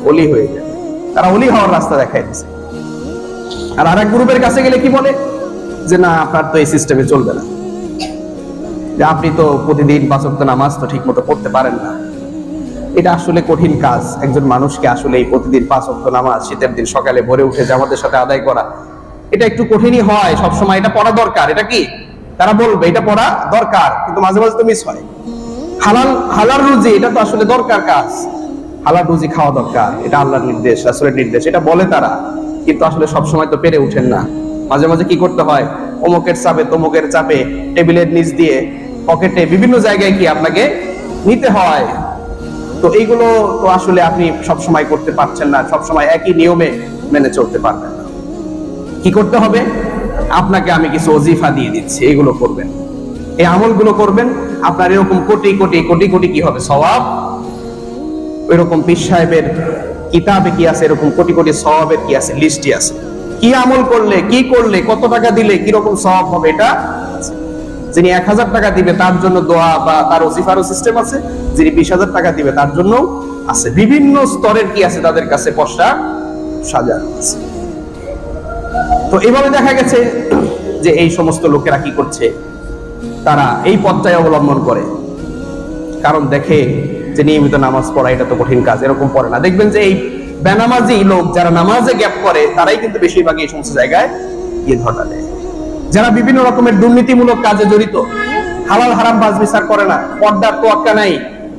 ওলি হয়ে যাবেন। তারা ওলি হওয়ার রাস্তা দেখাই দিয়েছে। আর আরেক গ্রুপের কাছে গেলে কি বলে, যে না আপনার তো এই সিস্টেমে চলবে না, যে আপনি তো প্রতিদিন 5 ওয়াক্ত নামাজ তো ঠিক মতো পড়তে পারেন না। এটা আসলে কঠিন কাজ, একজন মানুষকে আসলে এই প্রতিদিন 5 ওয়াক্ত নামাজ শীতের দিন সকালে ভোরে উঠে জামাতের সাথে আদায় করা, এটা একটু কঠিনই হয় সবসময়। এটা পড়া দরকার, এটা কি তারা বলবে এটা পড়া দরকার, কিন্তু মাঝে মাঝে তো মিস হয়। হালাল রুজি এটা তো আসলে দরকার কাজ, হালাল রুজি খাওয়া দরকার, এটা আল্লাহর নির্দেশ, রাসূলের নির্দেশ, এটা বলে তারা, কিন্তু আসলে সবসময় তো পেরে উঠেন না। মাঝে মাঝে কি করতে হয়, অমুকের চাপে তমুকের চাপে টেবিলের নিচ দিয়ে পকেটে বিভিন্ন জায়গায় কি আপনাকে নিতে হয়। তো এইগুলো তো আসলে আপনি সবসময় করতে পারছেন না, সবসময় একই নিয়মে মেনে চলতে পারবেন না। কি করতে হবে, আপনাকে আমি কিছু ওজিফা দিয়ে দিচ্ছি, এগুলো করবেন, এই আমলগুলো করবেন, আপনার এরকম কোটি কোটি কোটি কোটি কি হবে, সওয়াব। ওইরকম পীর সাহেবের কিতাবে কি আছে, এরকম কোটি কোটি সওয়াবের কি আছে, লিস্টই আছে। কি আমল করলে, কি করলে, কত টাকা দিলে কিরকম সওয়াব হবে, এটা যিনি 1000 টাকা দিবে তার জন্য দোয়া বা তার ওসিফারও সিস্টেম আছে, যিনি 20,000 টাকা দিবে তার জন্য আছে। বিভিন্ন স্তরের কি আছে তাদের কাছে পশরা সাজানো আছে। তো এইভাবে দেখা গেছে যে এই সমস্ত লোকেরা কি করছে, তারা এই পথটাই অবলম্বন করে, কারণ দেখে যে নিয়মিত নামাজ পড়া এটা তো কঠিন কাজ, এরকম পড়ে না। দেখবেন যে এই বেনামাজি লোক যারা নামাজে গ্যাপ করে তারাই কিন্তু বেশিরভাগ এই সমস্ত জায়গায় গিয়ে ধরা দেয়। যারা বিভিন্ন রকমের দুর্নীতিমূলক কাজে জড়িত, হালাল হারাম বাজ বিচার করে না, পর্দার তোয়াক্কা নাই,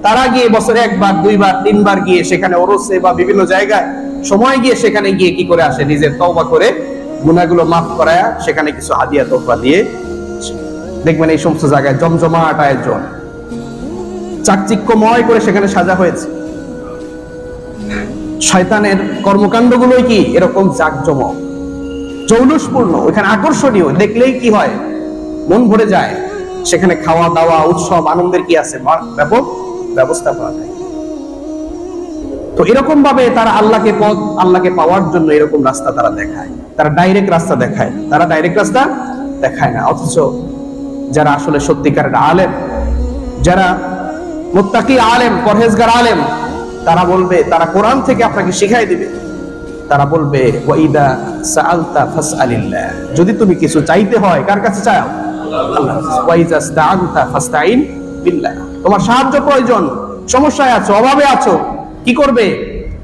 তারা গিয়ে বছরে 1 বার 2 বার 3 বার গিয়ে সেখানে ওরসে বা বিভিন্ন জায়গায় সময় গিয়ে সেখানে গিয়ে কি করে আসে, নিজের তওবা করে গুনাহগুলো মাফ করায়া সেখানে কিছু হাদিয়া তোহফা দিয়ে। দেখবেন এই সমস্ত জায়গায় জমজমাট আয়োজন, চাকচিক্যময় করে সেখানে সাজা হয়েছে। শয়তানের কর্মকাণ্ডগুলোই কি এরকম জাকজমক, জৌলুসপূর্ণ, ওখানে আকর্ষণীয়, দেখলেই কি হয় মন ভরে যায়। সেখানে খাওয়া দাওয়া উৎসব আনন্দের কি আছে, ব্যাপক ব্যবস্থা করা যায়। তো এরকম ভাবে তারা আল্লাহকে পাওয়ার জন্য এরকম রাস্তা তারা দেখায়, তারা ডাইরেক্ট রাস্তা দেখায়, তারা ডাইরেক্ট রাস্তা দেখায় না। অথচ যারা আসলে সত্যিকারের আলেম, যারা মুত্তাকি আলেম, পরহেজগার আলেম, তারা বলবে, তারা কোরআন থেকে আপনাকে শিখাই দিবে, তারা বলবে ওয়াইদা সাআলতা ফাসআলিল্লাহ, যদি তুমি কিছু চাইতে হয় কার কাছে চাও? আল্লাহ। ওয়াইদা ইসতাআনতা ফাসতাইন বিল্লাহ, তোমার সাহায্য প্রয়োজন, সমস্যায় আছো, অভাবে আছো, কি করবে?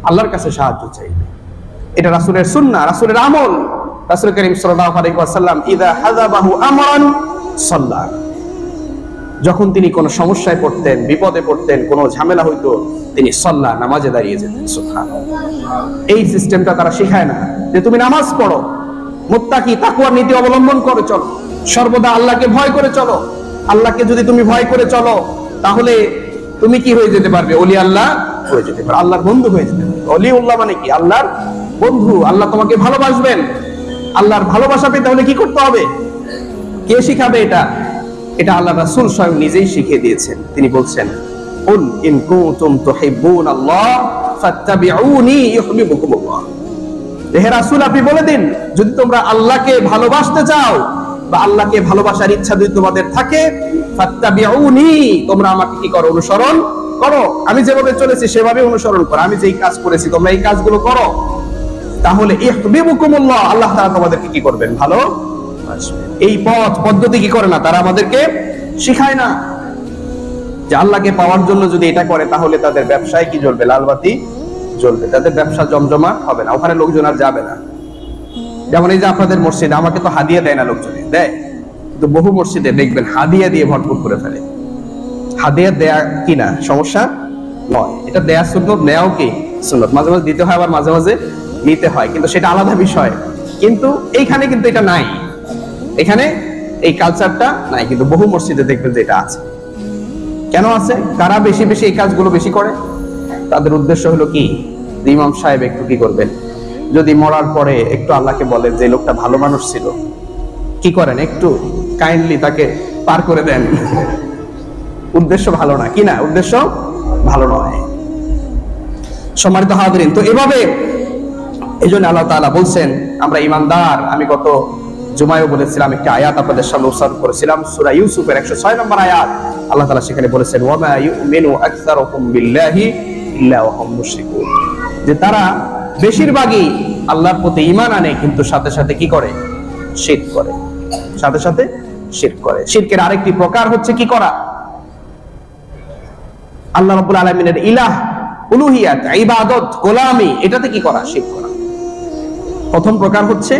আল্লাহর কাছে সাহায্য চাইবে। এটা রাসূলের সুন্নাহ, রাসূলের আমল। রাসূল করিম সাল্লাল্লাহু আলাইহি ওয়াসাল্লাম ইদা হাযাবাহু আমরান সাল্লা, যখন তিনি কোনো সমস্যায় পড়তেন, বিপদে পড়তেন, কোনো ঝামেলা হইতো, তিনি সাল্লা, নামাজে দাঁড়িয়ে যেতেন। সুবহানাল্লাহ। এই সিস্টেমটা তারা শেখায় না যে তুমি নামাজ পড়ো, মুত্তাকি তাকওয়ার নীতি অবলম্বন করে চলো, সর্বদা আল্লাহকে ভয় করে চলো। আল্লাহকে যদি তুমি ভয় করে চলো তাহলে তুমি কি হয়ে যেতে পারবে? ওলি আল্লাহ হয়ে যেতে পারবে, আল্লাহর বন্ধু হয়ে যেতে পারবে। ওলিউল্লাহ মানে কি? আল্লাহর বন্ধু। আল্লাহ তোমাকে ভালোবাসবেন। আল্লাহর ভালোবাসা পেতে হলে কি করতে হবে? কে শিখাবে এটা? এটা আল্লাহ রাসূল স্বয়ং নিজেই শিখিয়ে দিয়েছেন। তিনি বলছেন, কুল ইন কুনতুম তুহিব্বুনাল্লাহ ফাত্তাবিউনি ইউহিব্বুকুমুল্লাহ। হে রাসূল, আপনি বলে দিন, যদি তোমরা আল্লাহকে ভালোবাসতে চাও বা আল্লাহকে ভালোবাসার ইচ্ছা যদি তোমাদের থাকে, ফাত্তাবিউনি, তোমরা আমাকে কি করো? অনুসরণ করো। আমি যেভাবে চলেছি সেভাবে অনুসরণ করো। আমি যেই কাজ করেছি তোমরা এই কাজগুলো করো, তাহলে ইউহিব্বুকুমুল্লাহ, আল্লাহ তাআলা তোমাদেরকে কি করবেন? ভালো। এই পদ্ধতি কি করে না, তারা আমাদেরকে শিখায় না যে আল্লাহকে পাওয়ার জন্য যদি এটা করে তাহলে তাদের ব্যবসায় কি জ্বলবে? লালবাতি জ্বলবে, তাদের ব্যবসা জমজমা হবে না, ওখানে লোকজন আর যাবে না। যেমন এই যে আপনাদের মসজিদে আমাকে তো হাদিয়া দেয় না, লোকজনে দেয়, কিন্তু বহু মসজিদে দেখবেন হাদিয়া দিয়ে ভরপুর করে ফেলে। হাদিয়া দেয়া কি না সমস্যা নয়, এটা দেয়া সুন্নত, নেওয়াও কি সুন্নত। মাঝে মাঝে দিতে হয়, আবার মাঝে মাঝে নিতে হয়, কিন্তু সেটা আলাদা বিষয়। কিন্তু এইখানে কিন্তু এটা নাই, এখানে এই কালচারটা নাই, কিন্তু বহু মসজিদে দেখবেন যে এটা আছে। কেন আছে? কারা বেশি বেশি এই কাজগুলো বেশি করে? তাদের উদ্দেশ্য হলো কি, ইমাম সাহেব একটু কি করবেন, যদি মরার পরে একটু আল্লাহকে বলেন যে লোকটা ভালো মানুষ ছিল, কি করেন, একটু কাইন্ডলি তাকে পার করে দেন। উদ্দেশ্য ভালো না, কি না? উদ্দেশ্য ভালো নয়। সম্মানিত হাজিরিন, তো এভাবে এই জন্য আল্লাহ তাআলা বলছেন আমরা ঈমানদার। আমি গত জুমায়ও বলেছিলাম, একটি আয়াত আপনাদের সামনে উচ্চারণ করেছিলাম, সূরা ইউসুফের 106 নম্বর আয়াত। আল্লাহ তাআলা সেখানে বলেছেন, ওয়া মা ইউমিনু আকসারুহুম বিল্লাহি ইল্লা ওয়া হুম মুশরিকুন, যে তারা বেশিরভাগই আল্লাহর প্রতি ঈমান আনে, কিন্তু সাথে সাথে কি করে? শিরক করে, সাথে সাথে শিরক করে। শিরকের আরেকটি প্রকার হচ্ছে কি করা? আল্লাহ রাব্বুল আলামিনের ইলাহ, উলুহিয়াত, ইবাদত, গোলামি, এটাতে কি করা? শিরক করা। প্রথম প্রকার হচ্ছে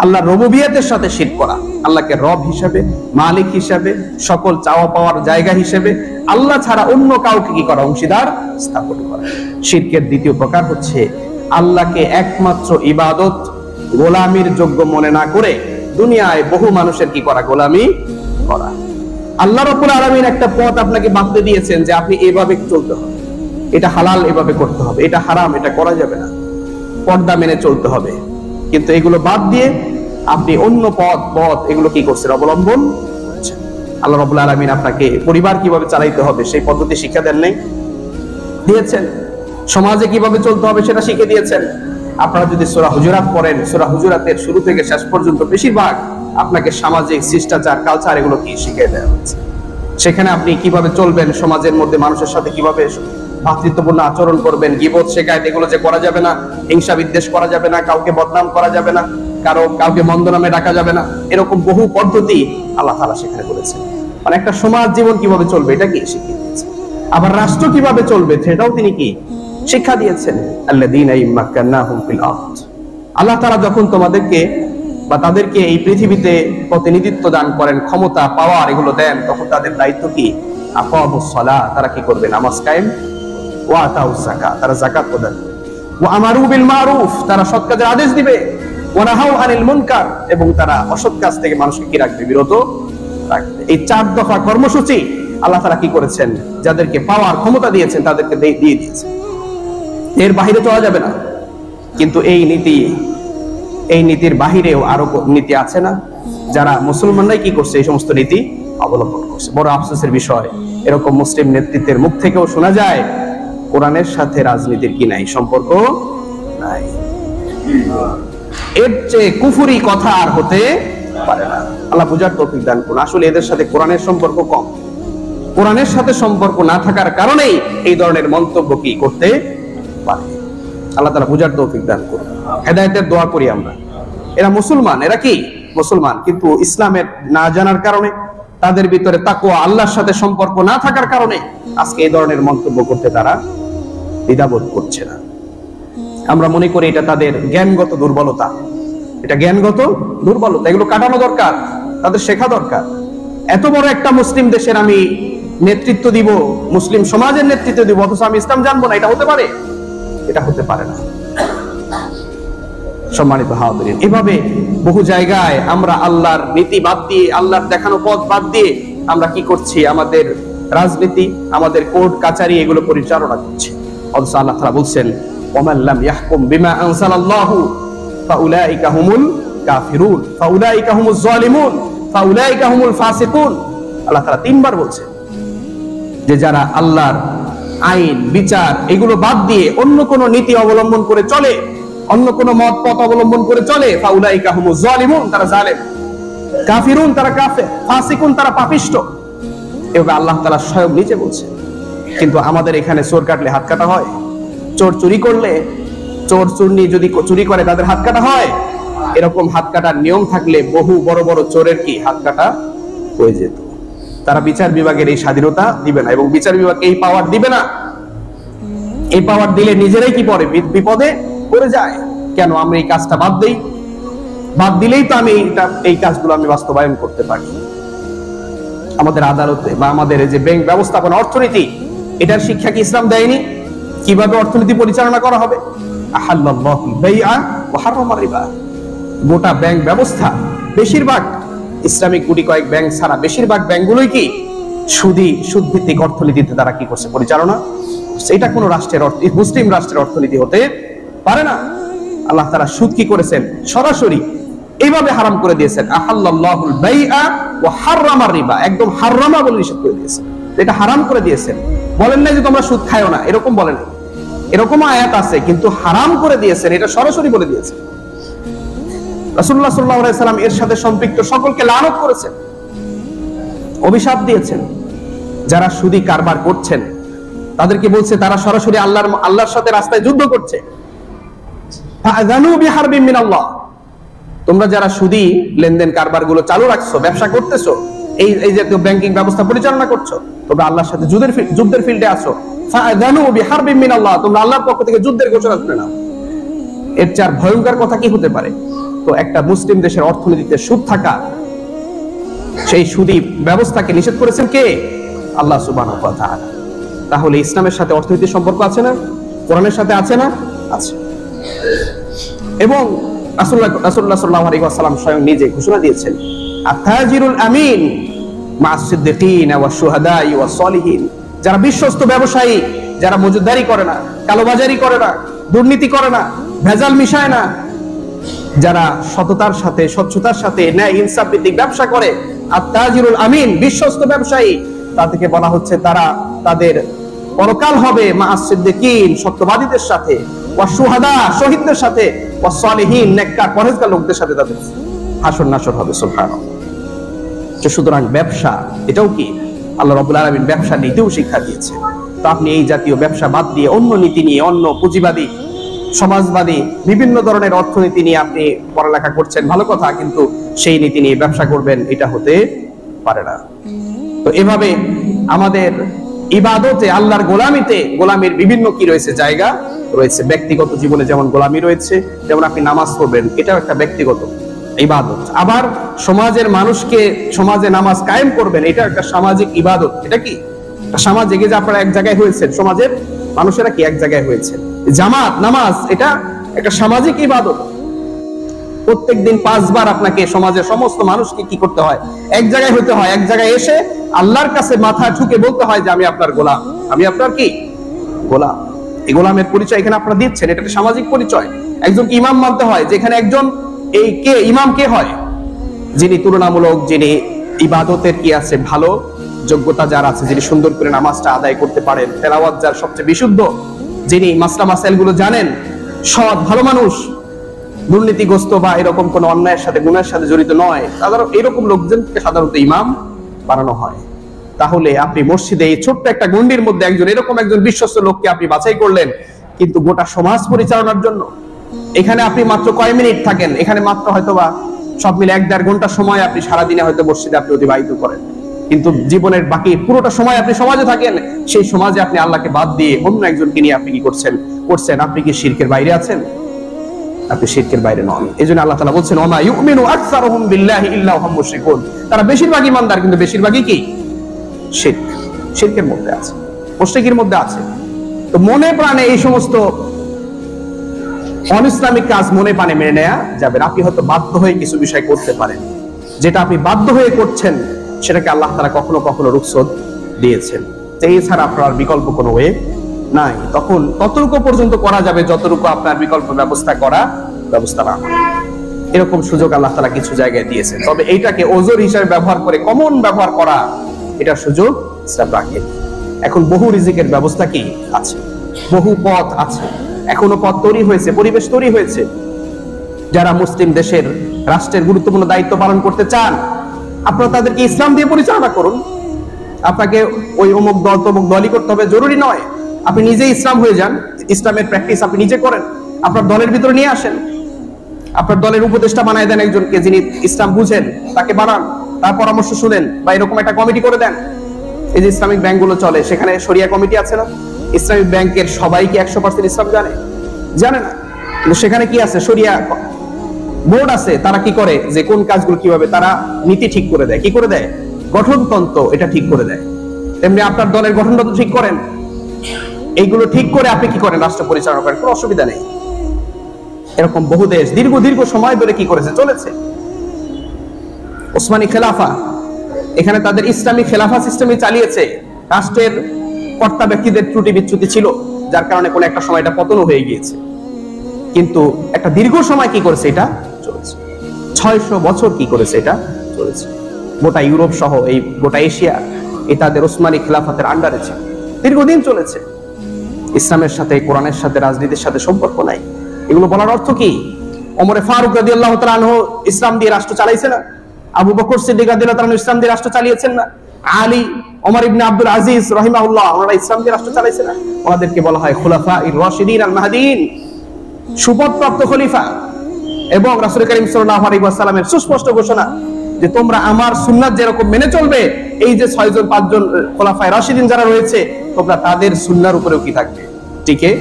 আল্লাহর রুবুবিয়তের সাথে শিরক করা, আল্লাহকে রব হিসেবে, মালিক হিসেবে, সকল চাওয়া পাওয়ার জায়গা হিসেবে আল্লাহ ছাড়া অন্য কাউকে কি করা? অংশীদার স্থাপন করা। শিরকের দ্বিতীয় প্রকার হচ্ছে আল্লাহকে একমাত্র ইবাদত, গোলামির যোগ্য মনে না করে দুনিয়ায় বহু মানুষের কি করা? গোলামি করা। আল্লাহ রাব্বুল আলামিন একটা পথ আপনাকে বাঁধতে দিয়েছেন যে আপনি এভাবে চলতে হবে, এটা হালাল এভাবে করতে হবে, এটা হারাম এটা করা যাবে না, পর্দা মেনে চলতে হবে। কিন্তু এগুলো বাদ দিয়ে আপনি অন্য পথ এগুলো কি করছেন? অবলম্বন করছেন। আল্লাহ রাব্বুল আলামিন আপনাকে পরিবার কিভাবে চালাইতে হবে সেই পদ্ধতি শিক্ষা দেন নাই? দিয়েছেন। সমাজে কিভাবে চলতে হবে সেটা শিখে দিয়েছেন। আপনারা যদি সূরা হুজুরাত পড়েন, সূরা হুজুরাতের শুরু থেকে শেষ পর্যন্ত বেশিরভাগ আপনাকে সামাজিক শিষ্টাচার, কালচার এগুলো কি শিখিয়ে দেওয়া হচ্ছে। সেখানে আপনি কিভাবে চলবেন, সমাজের মধ্যে মানুষের সাথে কিভাবে ভ্রাতৃত্বপূর্ণ আচরণ করবেন, গীবত শেখায়ত এগুলো যে করা যাবে না, হিংসা বিদ্বেষ করা যাবে না, কাউকে বদনাম করা যাবে না, কাউকে মন্দ নামে ডাকা যাবে না, এরকম বহু পদ্ধতি আল্লাহ তাআলা সেখানে বলেছেন। মানে একটা সমাজ জীবন কিভাবে চলবে এটা কি শিখিয়ে দিয়েছেন। আবার রাষ্ট্র কিভাবে চলবে সেটাও তিনি কি শিক্ষা দিয়েছেন। আল্লাযীনা ইম্মাক্কান্নাহুম ফিল আরদ, আল্লাহ তাআলা যখন তোমাদেরকে বা তাদেরকে এই পৃথিবীতে প্রতিনিধিত্ব দান করেন, ক্ষমতা পাওয়ার এগুলো দেন, তখন তাদের দায়িত্ব কি? আকামুস সালাহ, তারা কি করবে? নামাজ কায়েম, ওয়া আতাউজ যাকাত, তারা যাকাত প্রদান করবে, ওয়া আমারু বিল মারুফ, তারা সৎ কাজের আদেশ দিবে, ওয়া নাহাউ আনিল মুনকার, এবং তারা অসৎ কাজ থেকে মানুষকে কি রাখবে? বিরত রাখবে। এই 4 দফা কর্মসূচি আল্লাহ তাআলা কি করেছেন? যাদেরকে পাওয়ার ক্ষমতা দিয়েছেন তাদেরকে দিয়ে দিয়েছেন। এর বাইরে চলা যাবে না। কিন্তু এই নীতির বাহিরেও আরো নীতি আছে না, যারা মুসলমানরাই কি করছে? এই সমস্ত নীতি অবলম্বন করছে। বড় আফসোসের বিষয়, এরকম মুসলিম নেতৃত্বের মুখ থেকেও শোনা যায় কোরআনের সাথে রাজনীতির কি নাই, সম্পর্ক নাই। এর চেয়ে কুফরি কথা আর হতে পারে না। আল্লাহ বুঝার তৌফিক দান করুন। আসলে এদের সাথে কোরআনের সম্পর্ক কম। কোরআনের সাথে সম্পর্ক না থাকার কারণেই এই ধরনের মন্তব্য কি করতে পারে। আল্লাহ তাআলা বুঝার তৌফিক দান করুন। হেদায়েতের দোয়া করি আমরা। এরা মুসলমান, এরা কি মুসলমান, কিন্তু ইসলামের না জানার কারণে, তাদের ভিতরে তাকওয়া, আল্লাহর সাথে সম্পর্ক না থাকার কারণে আজকে এই ধরনের মন্তব্য করতে তারা দ্বিধাবোধ করছে না। আমরা মনে করি এটা তাদের জ্ঞানগত দুর্বলতা, এটা জ্ঞানগত দুর্বলতা, এগুলো কাটানো দরকার, তাদের শেখা দরকার। এত বড় একটা মুসলিম দেশের আমি নেতৃত্ব দিব, মুসলিম সমাজের নেতৃত্ব দিব, অথচ আমি ইসলাম জানবো না, এটা হতে পারে? এটা হতে পারে না। সম্মানিত হাজিরিন, এভাবে বহু জায়গায় আমরা আল্লাহর নীতি বাদ দিয়ে, আল্লাহর দেখানো পথ বাদ দিয়ে আমরা কি করছি? আমাদের রাজনীতি, আমাদের কোর্ট কাচারি এগুলো পরিচালনা করছি। অথচ আল্লাহ তাআলা বলছেন, ওয়ামান লাম ইয়াহকুম বিমা আনজালাল্লাহু ফাউলাইকা হুমুল কাফিরুন ফাউলাইকা হুমুজ জালিমুন ফাউলাইকা হুমুল ফাসিকুন। আল্লাহ তাআলা 3 বার বলছেন যে যারা আল্লাহর আইন, বিচার এগুলো বাদ দিয়ে অন্য কোন নীতি অবলম্বন করে চলে, অন্য কোন মত পথ অবলম্বন করে চলে, ফাউলাইকা হুমুজ জালিমুন, তারা জালেম, কাফিরুন, তারা কাফের, ফাসিকুন, তারা পাপিষ্ঠ। এভাবে আল্লাহ তাআলা স্বয়ং নিজে বলছেন। কিন্তু আমাদের এখানে চোর কাটলে হাত কাটা হয়, চোর চুরি করলে, চোর চুরনি যদি চুরি করে তাদের হাত কাটা হয়। এরকম হাত কাটার নিয়ম থাকলে বহু বড় বড় চোরের কি হাত কাটা হয়ে যেত। তারা বিচার বিভাগের এই স্বাধীনতা দিবে না, এবং বিচার বিভাগ এই পাওয়ার দিবে না। এই পাওয়ার দিলে নিজেরাই কি পড়ে? বিপদে পড়ে যায়। কেন? আমরা এই কাজটা বাদ দেই, বাদ দিলেই তো আমি এই কাজগুলো আমি বাস্তবায়ন করতে পারি। আমাদের আদালতে বা আমাদের এই যে ব্যাংক ব্যবস্থাপনা, অর্থনীতি, এটার শিক্ষা কি ইসলাম দেয়নি? কিভাবে অর্থনীতি পরিচালনা করা হবে? আহাল্লাল্লাহুল বাইআ ওয়া হারামার রিবা। গোটা ব্যাংক ব্যবস্থা বেশিরভাগ ইসলামিক গুটি কয়েক ব্যাংক ছাড়া বেশিরভাগ ব্যাংকগুলোই কি সুদ ভিত্তিক অর্থনীতিতে তারা কি করছে? পরিচালনা। এটা কোন রাষ্ট্রের মুসলিম রাষ্ট্রের অর্থনীতি হতে পারে না। আল্লাহ তাআলা সুদ কি করেছেন? সরাসরি এইভাবে হারাম করে দিয়েছেন। আহাল্লাল্লাহুল বাইআ ওয়া হারামার রিবা, একদম হারামা বলে নিষেধ করে দিয়েছেন, এটা হারাম করে দিয়েছেন। বলেন নাই যে তোমরা সুদ খায়ও না, এরকম বলেন নাই। এরকম আয়াত আছে, কিন্তু হারাম করে দিয়েছেন, এটা সরাসরি বলে দিয়েছেন। রাসূলুল্লাহ সাল্লাল্লাহু আলাইহি সাল্লাম এর সাথে সম্পৃক্ত সকলকে লানত করেছেন, অভিশাপ দিয়েছেন। যারা সুদী কারবার করছেন তাদেরকে বলছে তারা সরাসরি আল্লাহর সাথে রাস্তায় যুদ্ধ করছে। ফাআযানু বিহারবিন মিনাল্লাহ, তোমরা যারা সুদী লেনদেন কারবারগুলো চালু রাখছো, ব্যবসা করতেছো, এই যে ব্যাংকিং ব্যবস্থা পরিচালনা করছো, তোমরা আল্লাহর সাথে যুদ্ধের ফিল্ডে আছো। ফাআযানু বিহারবিন মিনাল্লাহ, তোমরা আল্লাহর পক্ষ থেকে যুদ্ধের ঘোষণা করে নাও। এর চেয়ে ভয়ঙ্কর কথা কি হতে পারে? তো একটা মুসলিম দেশের অর্থনীতিতে সুদ থাকা, সেই সুদী ব্যবস্থাকে নিষেধ করেছেন কে? আল্লাহ সুবহানাহু ওয়া তাআলা। তাহলে ইসলামের সাথে অর্থনীতির সম্পর্ক আছে না? কোরআনের সাথে আছে না? আছে। এবং রাসূলুল্লাহ সাল্লাল্লাহু আলাইহি ওয়াসাল্লাম স্বয়ং নিজে ঘোষণা দিয়েছেন, আত-তাজিরুল আমিন মা'আস সিদ্দিকিন ওয়াশ শুহাদা'i ওয়াস সলিহিন। যারা বিশ্বস্ত ব্যবসায়ী, যারা মজুদদারি করে না, কালোবাজারি করে না, দুর্নীতি করে না, ভেজাল মিশায় না, যারা সততার সাথে, স্বচ্ছতার সাথে ন্যায় ইনসাফ ভিত্তিক ব্যবসা করে, আত-তাজিরুল আমিন, বিশ্বস্ত ব্যবসায়ী, তাদেরকে বলা হচ্ছে তারা তাদের পরকাল হবে মা'আস সিদ্দিকিন, সত্যবাদীদের সাথে, ওয়াশ শুহাদা, শহীদদের সাথে, ওয়াস সলিহিন, নেককার পরহেজগার লোকদের সাথে তাদের হাসর নাসর হবে। সুবহানাল্লাহ। সুতরাং ব্যবসা এটাও কি আল্লাহ রাব্বুল আলামিন ব্যবসা নীতিও শিক্ষা দিয়েছে। তো আপনি এই জাতীয় ব্যবসা বাদ দিয়ে অন্য নীতি নিয়ে, অন্য পুঁজিবাদী সমাজবাদী বিভিন্ন ধরনের অর্থনীতি নিয়ে আপনি পড়ালেখা করছেন, ভালো কথা, কিন্তু সেই নীতি নিয়ে ব্যবসা করবেন, এটা হতে পারে না। তো এভাবে আমাদের ইবাদতে, আল্লাহর গোলামিতে, গোলামির বিভিন্ন কি রয়েছে জায়গা রয়েছে। ব্যক্তিগত জীবনে যেমন গোলামি রয়েছে, যেমন আপনি নামাজ পড়বেন, এটাও একটা ব্যক্তিগত ইবাদত। আবার সমাজের মানুষকে, সমাজে নামাজ কায়েম করবেন, এটা একটা সামাজিক ইবাদত। এটা কি সামাজিক, যে আপনারা এক জায়গায় হয়েছেন, সমাজের মানুষেরা কি এক জায়গায় হয়েছেন, জামাত নামাজ, এটা একটা সামাজিক ইবাদত। প্রত্যেকদিন 5 বার আপনাকে সমাজের সমস্ত মানুষকে কি করতে হয়, এক জায়গায় হতে হয়। এক জায়গায় এসে আল্লাহর কাছে মাথা ঠুকে বলতে হয় যে আমি আপনার গোলাম, আমি আপনার কি গোলাম। এই গোলামের পরিচয় এখানে আপনারা দিচ্ছেন, এটা একটা সামাজিক পরিচয়। একজনকে ইমাম মানতে হয়, যেখানে একজন এই কে ইমাম কে হয়, যিনি তুলনামূলক, যিনি ইবাদতের কি আছে ভালো যোগ্যতা যার আছে, যিনি সুন্দর করে নামাজটা আদায় করতে পারেন, তেলাওয়াত যার সবচেয়ে বিশুদ্ধ, যিনি মাসলা মাসাইল গুলো জানেন, সৎ ভালো মানুষ, দুর্নীতিগ্রস্ত বা এরকম কোন অন্যায়ের সাথে গুনাহের সাথে জড়িত নয়, সাধারণ এরকম লোকজনকে সাধারণত ইমাম বানানো হয়। তাহলে আপনি মসজিদে এই ছোট্ট একটা গন্ডির মধ্যে একজন এরকম একজন বিশ্বস্ত লোককে আপনি বাছাই করলেন, কিন্তু গোটা সমাজ পরিচালনার জন্য এখানে আপনি মাত্র কয় মিনিট থাকেন, এখানে মাত্র হয়তোবা সব মিলে 1-1.5 ঘন্টা সময় আপনি সারাদিনে হয়তো মসজিদে আপনি অতিবাহিত করেন, কিন্তু জীবনের বাকি পুরোটা সময় আপনি সমাজে থাকেন। সেই সমাজে আপনি আল্লাহকে বাদ দিয়ে অন্য একজনকে নিয়ে আপনি কি করছেন, আপনি কি শিরকের বাইরে আছেন? আপনি শিরকের বাইরে নন। এজন্য আল্লাহ তাআলা বলছেন, ওমা ইউমিনু আকসারুহুম বিল্লাহি ইল্লা হুম মুশরিকুন, তারা বেশিরভাগ ঈমানদার কিন্তু বেশিরভাগই কি শিরক, শিরকের মধ্যে আছে, মুশরিকের মধ্যে আছে। তো মনে প্রাণে এই সমস্ত অনইসলামিক কাজ মনে প্রাণে মেনে নেওয়া যাবে না। আপনি হয়তো বাধ্য হয়ে কিছু বিষয় করতে পারেন, যেটা আপনি বাধ্য হয়ে করছেন সেটাকে আল্লাহ তাআলা কখনো কখনো রুখসত দিয়েছেন, এছাড়া আপনার বিকল্প কোনো ওয়ে নাই। তখন ততটুকু পর্যন্ত করা যাবে যতটুকু আপনার বিকল্প ব্যবস্থা না। এরকম সুযোগ আল্লাহ তাআলা কিছু জায়গায় দিয়েছেন, তবে এইটাকে ওজোর হিসেবে ব্যবহার করে কমন ব্যবহার করা, এটা সুযোগ ইসলাম রাখে। এখন বহু রিজিকের ব্যবস্থা কি আছে, বহু পথ আছে, এখনো পথ তৈরি হয়েছে, পরিবেশ তৈরি হয়েছে। যারা মুসলিম দেশের রাষ্ট্রের গুরুত্বপূর্ণ দায়িত্ব পালন করতে চান, আপনারা তাদেরকে ইসলাম দিয়ে পরিচালনা করুন। আপনাকে ওই অমুক দল তমুক দলই করতে হবে জরুরি নয়, আপনি নিজে ইসলাম হয়ে যান, ইসলামের প্র্যাকটিস আপনি নিজে করেন, আপনার দলের ভিতরে নিয়ে আসেন, আপনার দলের উপদেষ্টা বানায় দেন একজনকে যিনি ইসলাম বুঝেন, তাকে বানান, তার পরামর্শ শুনেন, বা এরকম একটা কমিটি করে দেন। এই যে ইসলামিক ব্যাংকগুলো চলে, সেখানে শরিয়া কমিটি আছে না? ইসলামিক ব্যাংকের সবাই কি 100% ইসলাম জানে না, কিন্তু সেখানে কি আছে, শরিয়া বোর্ড আছে, তারা কি করে যে কোন কাজগুলো কিভাবে তারা নীতি ঠিক করে দেয়, কি করে দেয়, গঠনতন্ত্র এটা ঠিক করে দেয়। তেমনি আপনার দলের গঠনতন্ত্র ঠিক করেন, এইগুলো ঠিক করে আপনি কি করেন, রাষ্ট্র পরিচালনা করেন, কোনো অসুবিধা নেই। এরকম বহু দেশ দীর্ঘ সময় ধরে কি করেছে, চলেছে। ওসমানী খেলাফা, এখানে তাদের ইসলামী খেলাফা সিস্টেমই চালিয়েছে। রাষ্ট্রের কর্তা ব্যক্তিদের ত্রুটি বিচ্যুতি ছিল, যার কারণে কোন একটা সময় এটা পতন হয়ে গিয়েছে, কিন্তু একটা দীর্ঘ সময় কি করেছে, এটা চলেছে। 600 বছর কি করেছে, এটা চলেছে। গোটা ইউরোপ সহ এই গোটা এশিয়া এই তাদের ওসমানী খেলাফতের আন্ডারে ছিল, দীর্ঘদিন চলেছে। ইসলামের সাথে, কোরআনের সাথে, রাজনীতির সাথে সম্পর্ক নাই। এগুলো বলার অর্থ কি? ওমরে ফারুক রাদিয়াল্লাহু তাআলা আনহু ইসলাম দিয়ে রাষ্ট্র চালাইছে না? আবু বকর সিদ্দিক রাদিয়াল্লাহু তাআলা ইসলাম দিয়ে রাষ্ট্র চালিয়েছেন না? আলী, ওমর ইবনে আব্দুল আজিজ রাহিমাহুল্লাহ, ওনারা ইসলাম দিয়ে রাষ্ট্র চালাইছে না? ওনাদেরকে বলা হয় খুলাফায়ে রাশিদিন আল মাহদিন, সুপথপ্রাপ্ত খলিফা। এবং রাসূল করিম সাল্লাল্লাহু আলাইহি ওয়াসাল্লামের সুস্পষ্ট ঘোষণা যে তোমরা আমার সুন্নাত যেরকম মেনে চলবে, এই যে 6-5 খোলাফায়ে রাশিদিন যারা রয়েছে, তোমরা তাদের সুন্নাহর উপরেও কি থাকবে, টিকে।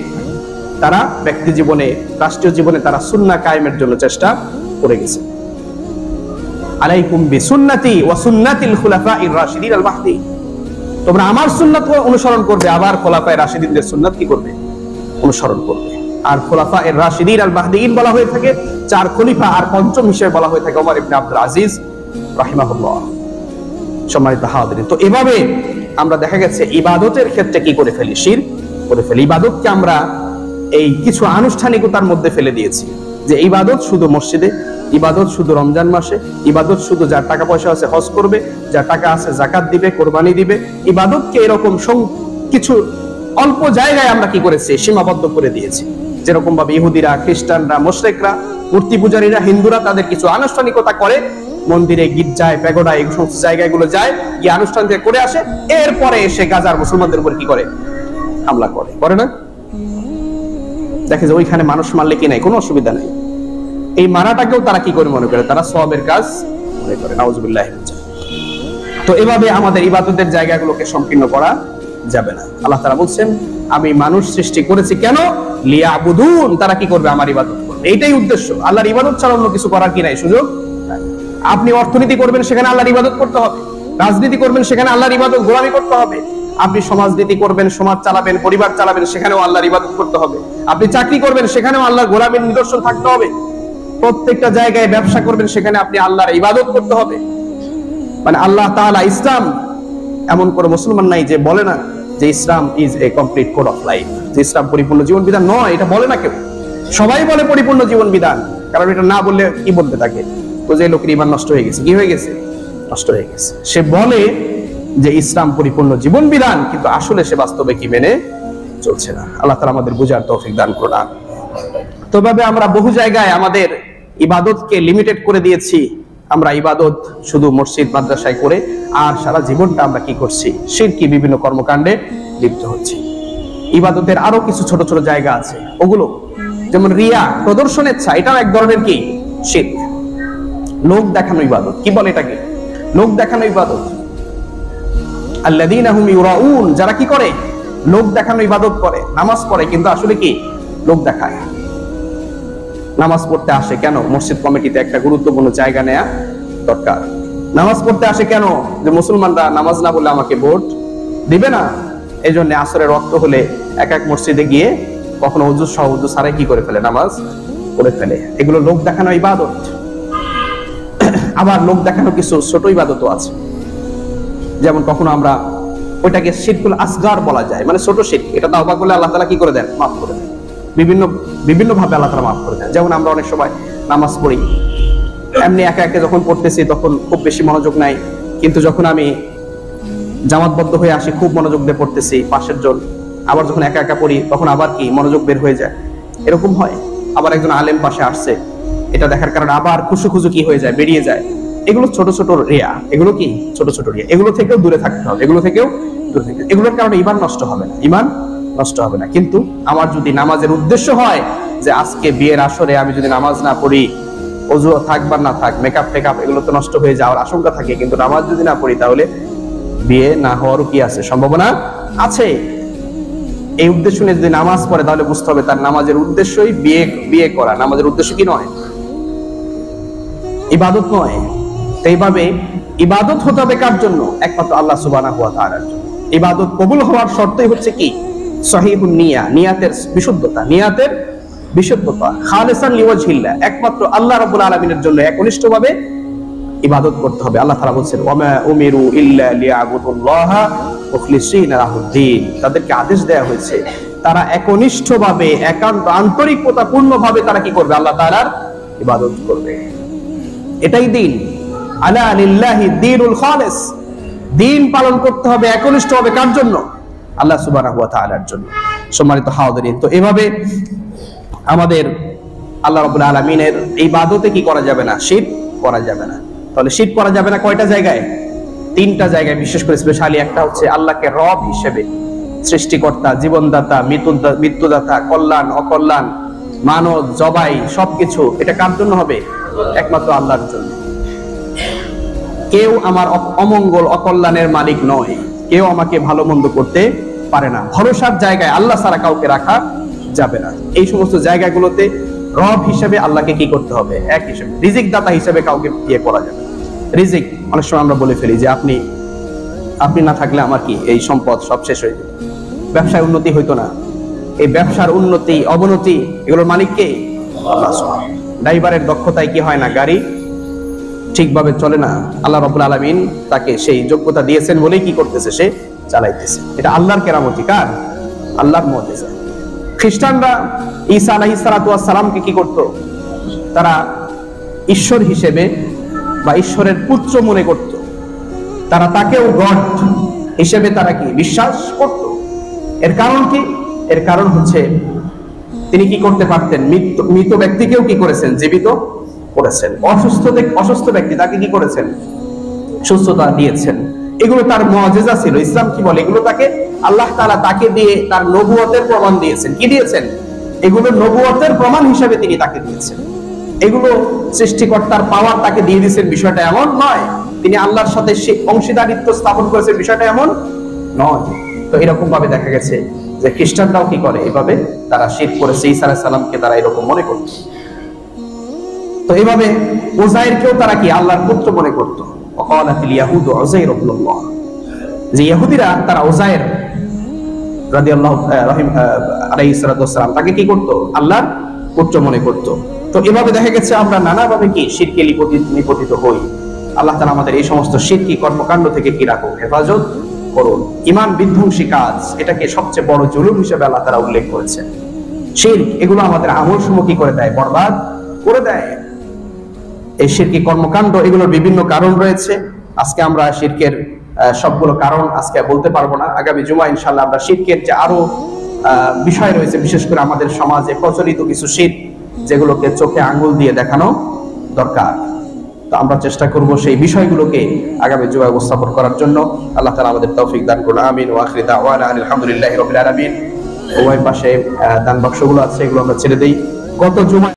তারা ব্যক্তি জীবনে, রাষ্ট্রীয় জীবনে তারা সুন্নাহ কায়েমের জন্য চেষ্টা করে গেছে। আলাইকুম বিসুন্নতি ওয়া সুন্নাতিল খুলাফাইর রাশিদিন আল মাহদিন, তোমরা আমার সুন্নাত অনুসরণ করবে, আবার খোলাফায়ে রাশিদিনদের সুন্নাত কি করবে, অনুসরণ করবে। আর খোলাফায়ে রাশিদিন আল মাহদিন বলা হয়ে থাকে 4 খলিফা, আর পঞ্চম হিসেবে বলা হয়ে থাকে ওমর ইবনে আব্দুল আজিজ রাহিমাহুল্লাহ। সম্মানিত হাজিরিন, তো এভাবে আমরা দেখা গেছে ইবাদতের ক্ষেত্রে কি করে ফেলি, শিরক করে ফেলি। ইবাদতকে আমরা এই কিছু আনুষ্ঠানিকতার মধ্যে ফেলে দিয়েছি, যে ইবাদত শুধু মসজিদে, ইবাদত শুধু রমজান মাসে, ইবাদত শুধু যার টাকা পয়সা আছে হজ করবে, যার টাকা আছে যাকাত দিবে, কোরবানি দিবে। ইবাদতকে এরকম কিছু অল্প জায়গায় আমরা কি করেছি, সীমাবদ্ধ করে দিয়েছি। যেরকম ভাবে ইহুদিরা, খ্রিস্টানরা, মুশরিকরা মূর্তি পূজারীরা, হিন্দুরা তাদের কিছু আনুষ্ঠানিকতা করে, মন্দিরে, গির্জায়, প্যাগোডায়, এই সমস্ত জায়গাগুলো যায়, গিয়ে আনুষ্ঠানিক করে আসে, এরপরে এসে গাজার মুসলমানদের উপর কি করে? হামলা করে না? দেখে যে ওইখানে মানুষ মারলে কি নাই, কোনো অসুবিধা নেই। এই মারাটাকেও তারা কি করে মনে করে? তারা সওয়াবের কাজ মনে করে। নাউজুবিল্লাহ। তো এভাবে আমাদের ইবাদতের জায়গাগুলোকে সংকীর্ণ করা যাবে না। আল্লাহ তাআলা বলছেন, আমি মানুষ সৃষ্টি করেছি কেন? লিয়াবুদুন, তারা কি করবে? আমার ইবাদত করবে। এইটাই উদ্দেশ্য। আল্লাহর ইবাদত ছাড়া অন্য কিছু করার কি নাই, সুযোগ নাই। আপনি অর্থনীতি করবেন, সেখানে আল্লাহর ইবাদত করতে হবে। রাজনীতি করবেন, সেখানে আল্লাহর ইবাদত, গোলামি করতে হবে। আপনি সমাজনীতি করবেন, সমাজ চালাবেন, পরিবার চালাবেন, সেখানেও আল্লাহর ইবাদত করতে হবে। আপনি চাকরি করবেন, সেখানেও আল্লাহর গোলামের নিদর্শন থাকতে হবে। প্রত্যেকটা জায়গায় ব্যবসা করবেন, সেখানে আপনি আল্লাহর ইবাদত করতে হবে। মানে আল্লাহ তাআলা, ইসলাম এমন কোন মুসলমান নাই যে বলে না যে Islam is a complete code of life, যে ইসলাম পরিপূর্ণ জীবন বিধান নয়, এটা বলে না কেউ। সবাই বলে পরিপূর্ণ জীবন বিধান, কারণ এটা না বললে কি বলতে থাকে? তো যে লোকের ঈমান নষ্ট হয়ে গেছে, কি হয়ে গেছে? নষ্ট হয়ে গেছে। সে বলে যে ইসলাম পরিপূর্ণ জীবন বিধান, কিন্তু আসলে সে বাস্তবে কি মেনে চলছে না। আল্লাহ তাআলা আমাদের বুঝার তৌফিক দান করুন। তো ভাবে আমরা বহু জায়গায় আমাদের ইবাদতকে লিমিটেড করে দিয়েছি। আমরা ইবাদত শুধু মসজিদ মাদ্রাসায় করে, আর সারা জীবনটা আমরা কি করছি? শিরকি বিভিন্ন কর্মকাণ্ডে লিপ্ত হচ্ছি। ইবাদতের আরো কিছু ছোট ছোট জায়গা আছে, ওগুলো যেমন রিয়া, প্রদর্শনের ইচ্ছা, এটাও এক ধরনের কি? শিরক। লোক দেখানো ইবাদত, কি বলে এটাকে? লোক দেখানো ইবাদত। আল্লাযীনা হুম ইউরাউন, যারা কি করে? লোক দেখানো ইবাদত করে। নামাজ পড়ে, কিন্তু আসলে কি? লোক দেখায়। নামাজ পড়তে আসে কেন? মসজিদ কমিটিতে একটা গুরুত্বপূর্ণ জায়গা নেয়া দরকার। নামাজ পড়তে আসে কেন? যে মুসলমানরা নামাজ না বললে আমাকে ভোট দিবে না। এই জন্য আসরের রক্ত হলে এক এক মসজিদে গিয়ে কখনো ওযু সহ ওযু ছাড়াই কি করে ফেলে? নামাজ পড়ে ফেলে। এগুলো লোক দেখানো ইবাদত। আবার লোক দেখানো কিছু ছোট ইবাদতও আছে, যেমন কখনো আমরা ওইটাকে শিরকুল আসগার বলা যায়, মানে ছোট শিরক। এটা তাওবা করলে আল্লাহ তাআলা কি করে দেন? মাফ করে দেন। বিভিন্ন ভাবে আল্লাহ তাআলা মাফ করে দেন। যেমন আমরা অনেক সময় নামাজ পড়ি, এমনি একা একা যখন পড়তেছি তখন খুব বেশি মনোযোগ নাই, কিন্তু যখন আমি জামাতবদ্ধ হয়ে আসি খুব মনোযোগ দিয়ে পড়তেছি, পাশের জন। আবার যখন একা একা পড়ি তখন আবার কি মনোযোগ বের হয়ে যায়, এরকম হয়। আবার একজন আলেম পাশে আসছে, এটা দেখার কারণে আবার খুশু খুশু কি হয়ে যায়? বেরিয়ে যায়। এগুলো ছোট ছোট রিয়া। এগুলো কি? ছোট ছোট রিয়া। এগুলো থেকেও দূরে থাকতে হবে। এগুলোর কারণে ঈমান নষ্ট হবে না, ঈমান নষ্ট হবে না। কিন্তু আমার যদি নামাজের উদ্দেশ্য হয় যে আজকে বিয়ের আসরে আমি যদি নামাজ না পড়ি, ওযু থাকবার না থাক, মেকআপ টেকআপ এগুলো তো নষ্ট হয়ে যাওয়ার আশঙ্কা থাকে, কিন্তু নামাজ যদি না পড়ি তাহলে বিয়ে না হওয়ারও কি আছে? সম্ভাবনা আছে। এই উদ্দেশ্য নিয়ে যদি নামাজ পড়ে তাহলে বুঝতে হবে তার নামাজের উদ্দেশ্যই বিয়ে করা। নামাজের উদ্দেশ্য কি নয়? ইবাদত নয়। এইভাবে ইবাদত হতে হবে কার জন্য? একমাত্র আল্লাহ সুবহানাহু ওয়া তাআলার জন্য। ইবাদত কবুল হওয়ার শর্তই হচ্ছে কি? সহিহুন নিয়া, নিয়াতের বিশুদ্ধতা, নিয়াতের বিশুদ্ধতা। খালিসান লিওয়াজহিল্লাহ, একমাত্র আল্লাহ রাব্বুল আলামিনের জন্য একনিষ্ঠভাবে ইবাদত করতে হবে। আল্লাহ তাআলা বলেন, ওয়ামা উমিরু ইল্লা লিয়াবুদুল্লাহা মুখলিসিনা লাহুদ্দিন। তাদেরকে আদেশ দেয়া হয়েছে তারা একনিষ্ঠভাবে, একান্ত আন্তরিকতাপূর্ণভাবে তারা কি করবে? আল্লাহ তাআলার ইবাদত করবে। এটাই দ্বীন। আলা লিল্লাহি দ্বীনুল খালিস। দ্বীন পালন করতে হবে একনিষ্ঠভাবে কার জন্য? আল্লাহ সুবহানাহু ওয়া তাআলার জন্য। সম্মানিত হাজিরিন, তো এভাবে আমাদের আল্লাহ রাব্বুল আলামিনের ইবাদতে কি করা যাবে না? শিরক করা যাবে না। তাহলে শিরক করা যাবে না কয়টা জায়গায়? 3টা জায়গায়, বিশেষ করে স্পেশালি। একটা হচ্ছে আল্লাহকে রব হিসেবে, সৃষ্টিকর্তা, জীবনদাতা, মৃত্যুদাতা, কল্যাণ অকল্যাণ, মানব জবাই সবকিছু এটা কার জন্য হবে? একমাত্র আল্লাহর জন্য। কেউ আমার অমঙ্গল অকল্যাণের মালিক নয়, কেউ আমাকে ভালো মন্দ করতে পারে না। ভরসার জায়গায় আল্লাহ ছাড়া কাউকে রাখা যাবে না। এই সমস্ত জায়গাগুলোতে রব হিসেবে আল্লাহকে কি করতে হবে? এক হিসেবে। রিজিক দাতা হিসেবে কাউকে ইয়ে করা যাবে। রিজিক অনেক সময় আমরা বলে ফেলি যে আপনি না থাকলে আমার কি এই সম্পদ সব শেষ হয়ে যেত, ব্যবসায় উন্নতি হইতো না। এই ব্যবসার উন্নতি অবনতি এগুলোর মালিক কে? আল্লাহ সুবহানাহু। ড্রাইভারের দক্ষতায় কি হয় না? গাড়ি ঠিকভাবে চলে না। আল্লাহ রাব্বুল আলামিন তাকে সেই যোগ্যতা দিয়েছেন বলেই কি করতেছে? সে চালাইতেছে। এটা আল্লাহর কেরামতি। কার? আল্লাহর মুজিজা। খ্রিস্টানরা ঈসা আলাইহিস সালাতু ওয়াস সালামকে কি করত? তারা ঈশ্বর হিসেবে বা ঈশ্বরের পুত্র মনে করত। তারা তাকেও গড হিসেবে তারা কি বিশ্বাস করত। এর কারণ কি? এর কারণ হচ্ছে তিনি কি করতে পারতেন? মৃত ব্যক্তিকেও কি করেছেন? জীবিত করেছেন। অসুস্থ ব্যক্তি তাকে কি করেছেন? সুস্থতা দিয়েছেন। এগুলো তার মুআজিজা ছিল। ইসলাম কি বলে? এগুলো তাকে আল্লাহ তাআলা তাকে দিয়ে তার নবুয়তের প্রমাণ দিয়েছেন। কি দিয়েছেন? এগুলো নবুয়তের প্রমাণ হিসেবে তিনি তাকে দিয়েছেন। এগুলো সৃষ্টিকর্তার পাওয়ার তাকে দিয়ে দিয়েছেন, বিষয়টা এমন নয়। তিনি আল্লাহর সাথে অংশীদারিত্ব স্থাপন করেছেন, বিষয়টা এমন নয়। তো এরকম ভাবে দেখা গেছে যে খ্রিস্টানরাও কি করে, এভাবে তারা শিরক করেছে। ঈসা আলাইহিস সালামকে তারা এরকম মনে করত। তো এইভাবে উযাইরকেও তারা কি আল্লাহর পুত্র মনে করত। ওয়াকালাতিল ইয়াহুদু উযাইর ইবনুল্লাহ, যে ইহুদিরা তারা উযাইর রাদিয়াল্লাহু আলাইহিস সালাম তাকে কি করত? আল্লাহর পুত্র মনে করত। তো এভাবে দেখা গেছে আমরা নানাভাবে কি শিরকে নিপতিত হই। আল্লাহ তাআলা আমাদের এই সমস্ত শিরকি কর্মকাণ্ড থেকে কি রাখুন, হেফাজত করুন। ঈমান বিধ্বংসী কাজ, এটাকে সবচেয়ে বড় জুলুম হিসেবে আল্লাহ তাআলা উল্লেখ করেছেন। শিরক এগুলো আমাদের আমল সমূহ কি করে দেয়? বরবাদ করে দেয়। এই শিরকি কর্মকাণ্ড এগুলোর বিভিন্ন কারণ রয়েছে। আজকে আমরা শিরকের সবগুলো কারণ আজকে বলতে পারবো না। আগামী জুমা ইনশাআল্লাহ আমরা শিরকের যে আরো বিষয় রয়েছে, বিশেষ করে আমাদের সমাজে প্রচলিত কিছু শিরক যেগুলোকে চোখে আঙ্গুল দিয়ে দেখানো দরকার, তো আমরা চেষ্টা করব সেই বিষয়গুলোকে আগামী জুমায় উপস্থাপন করার জন্য। আল্লাহ তাআলা আমাদের তৌফিক দান করুন। আমিন। ওয়া আখিরু দাওয়ানা আলহামদুলিল্লাহি রাব্বিল আলামিন। ওই পাশে দান বাক্সগুলো আছে, এগুলো আমরা ছেড়ে দেই। গত জুমায়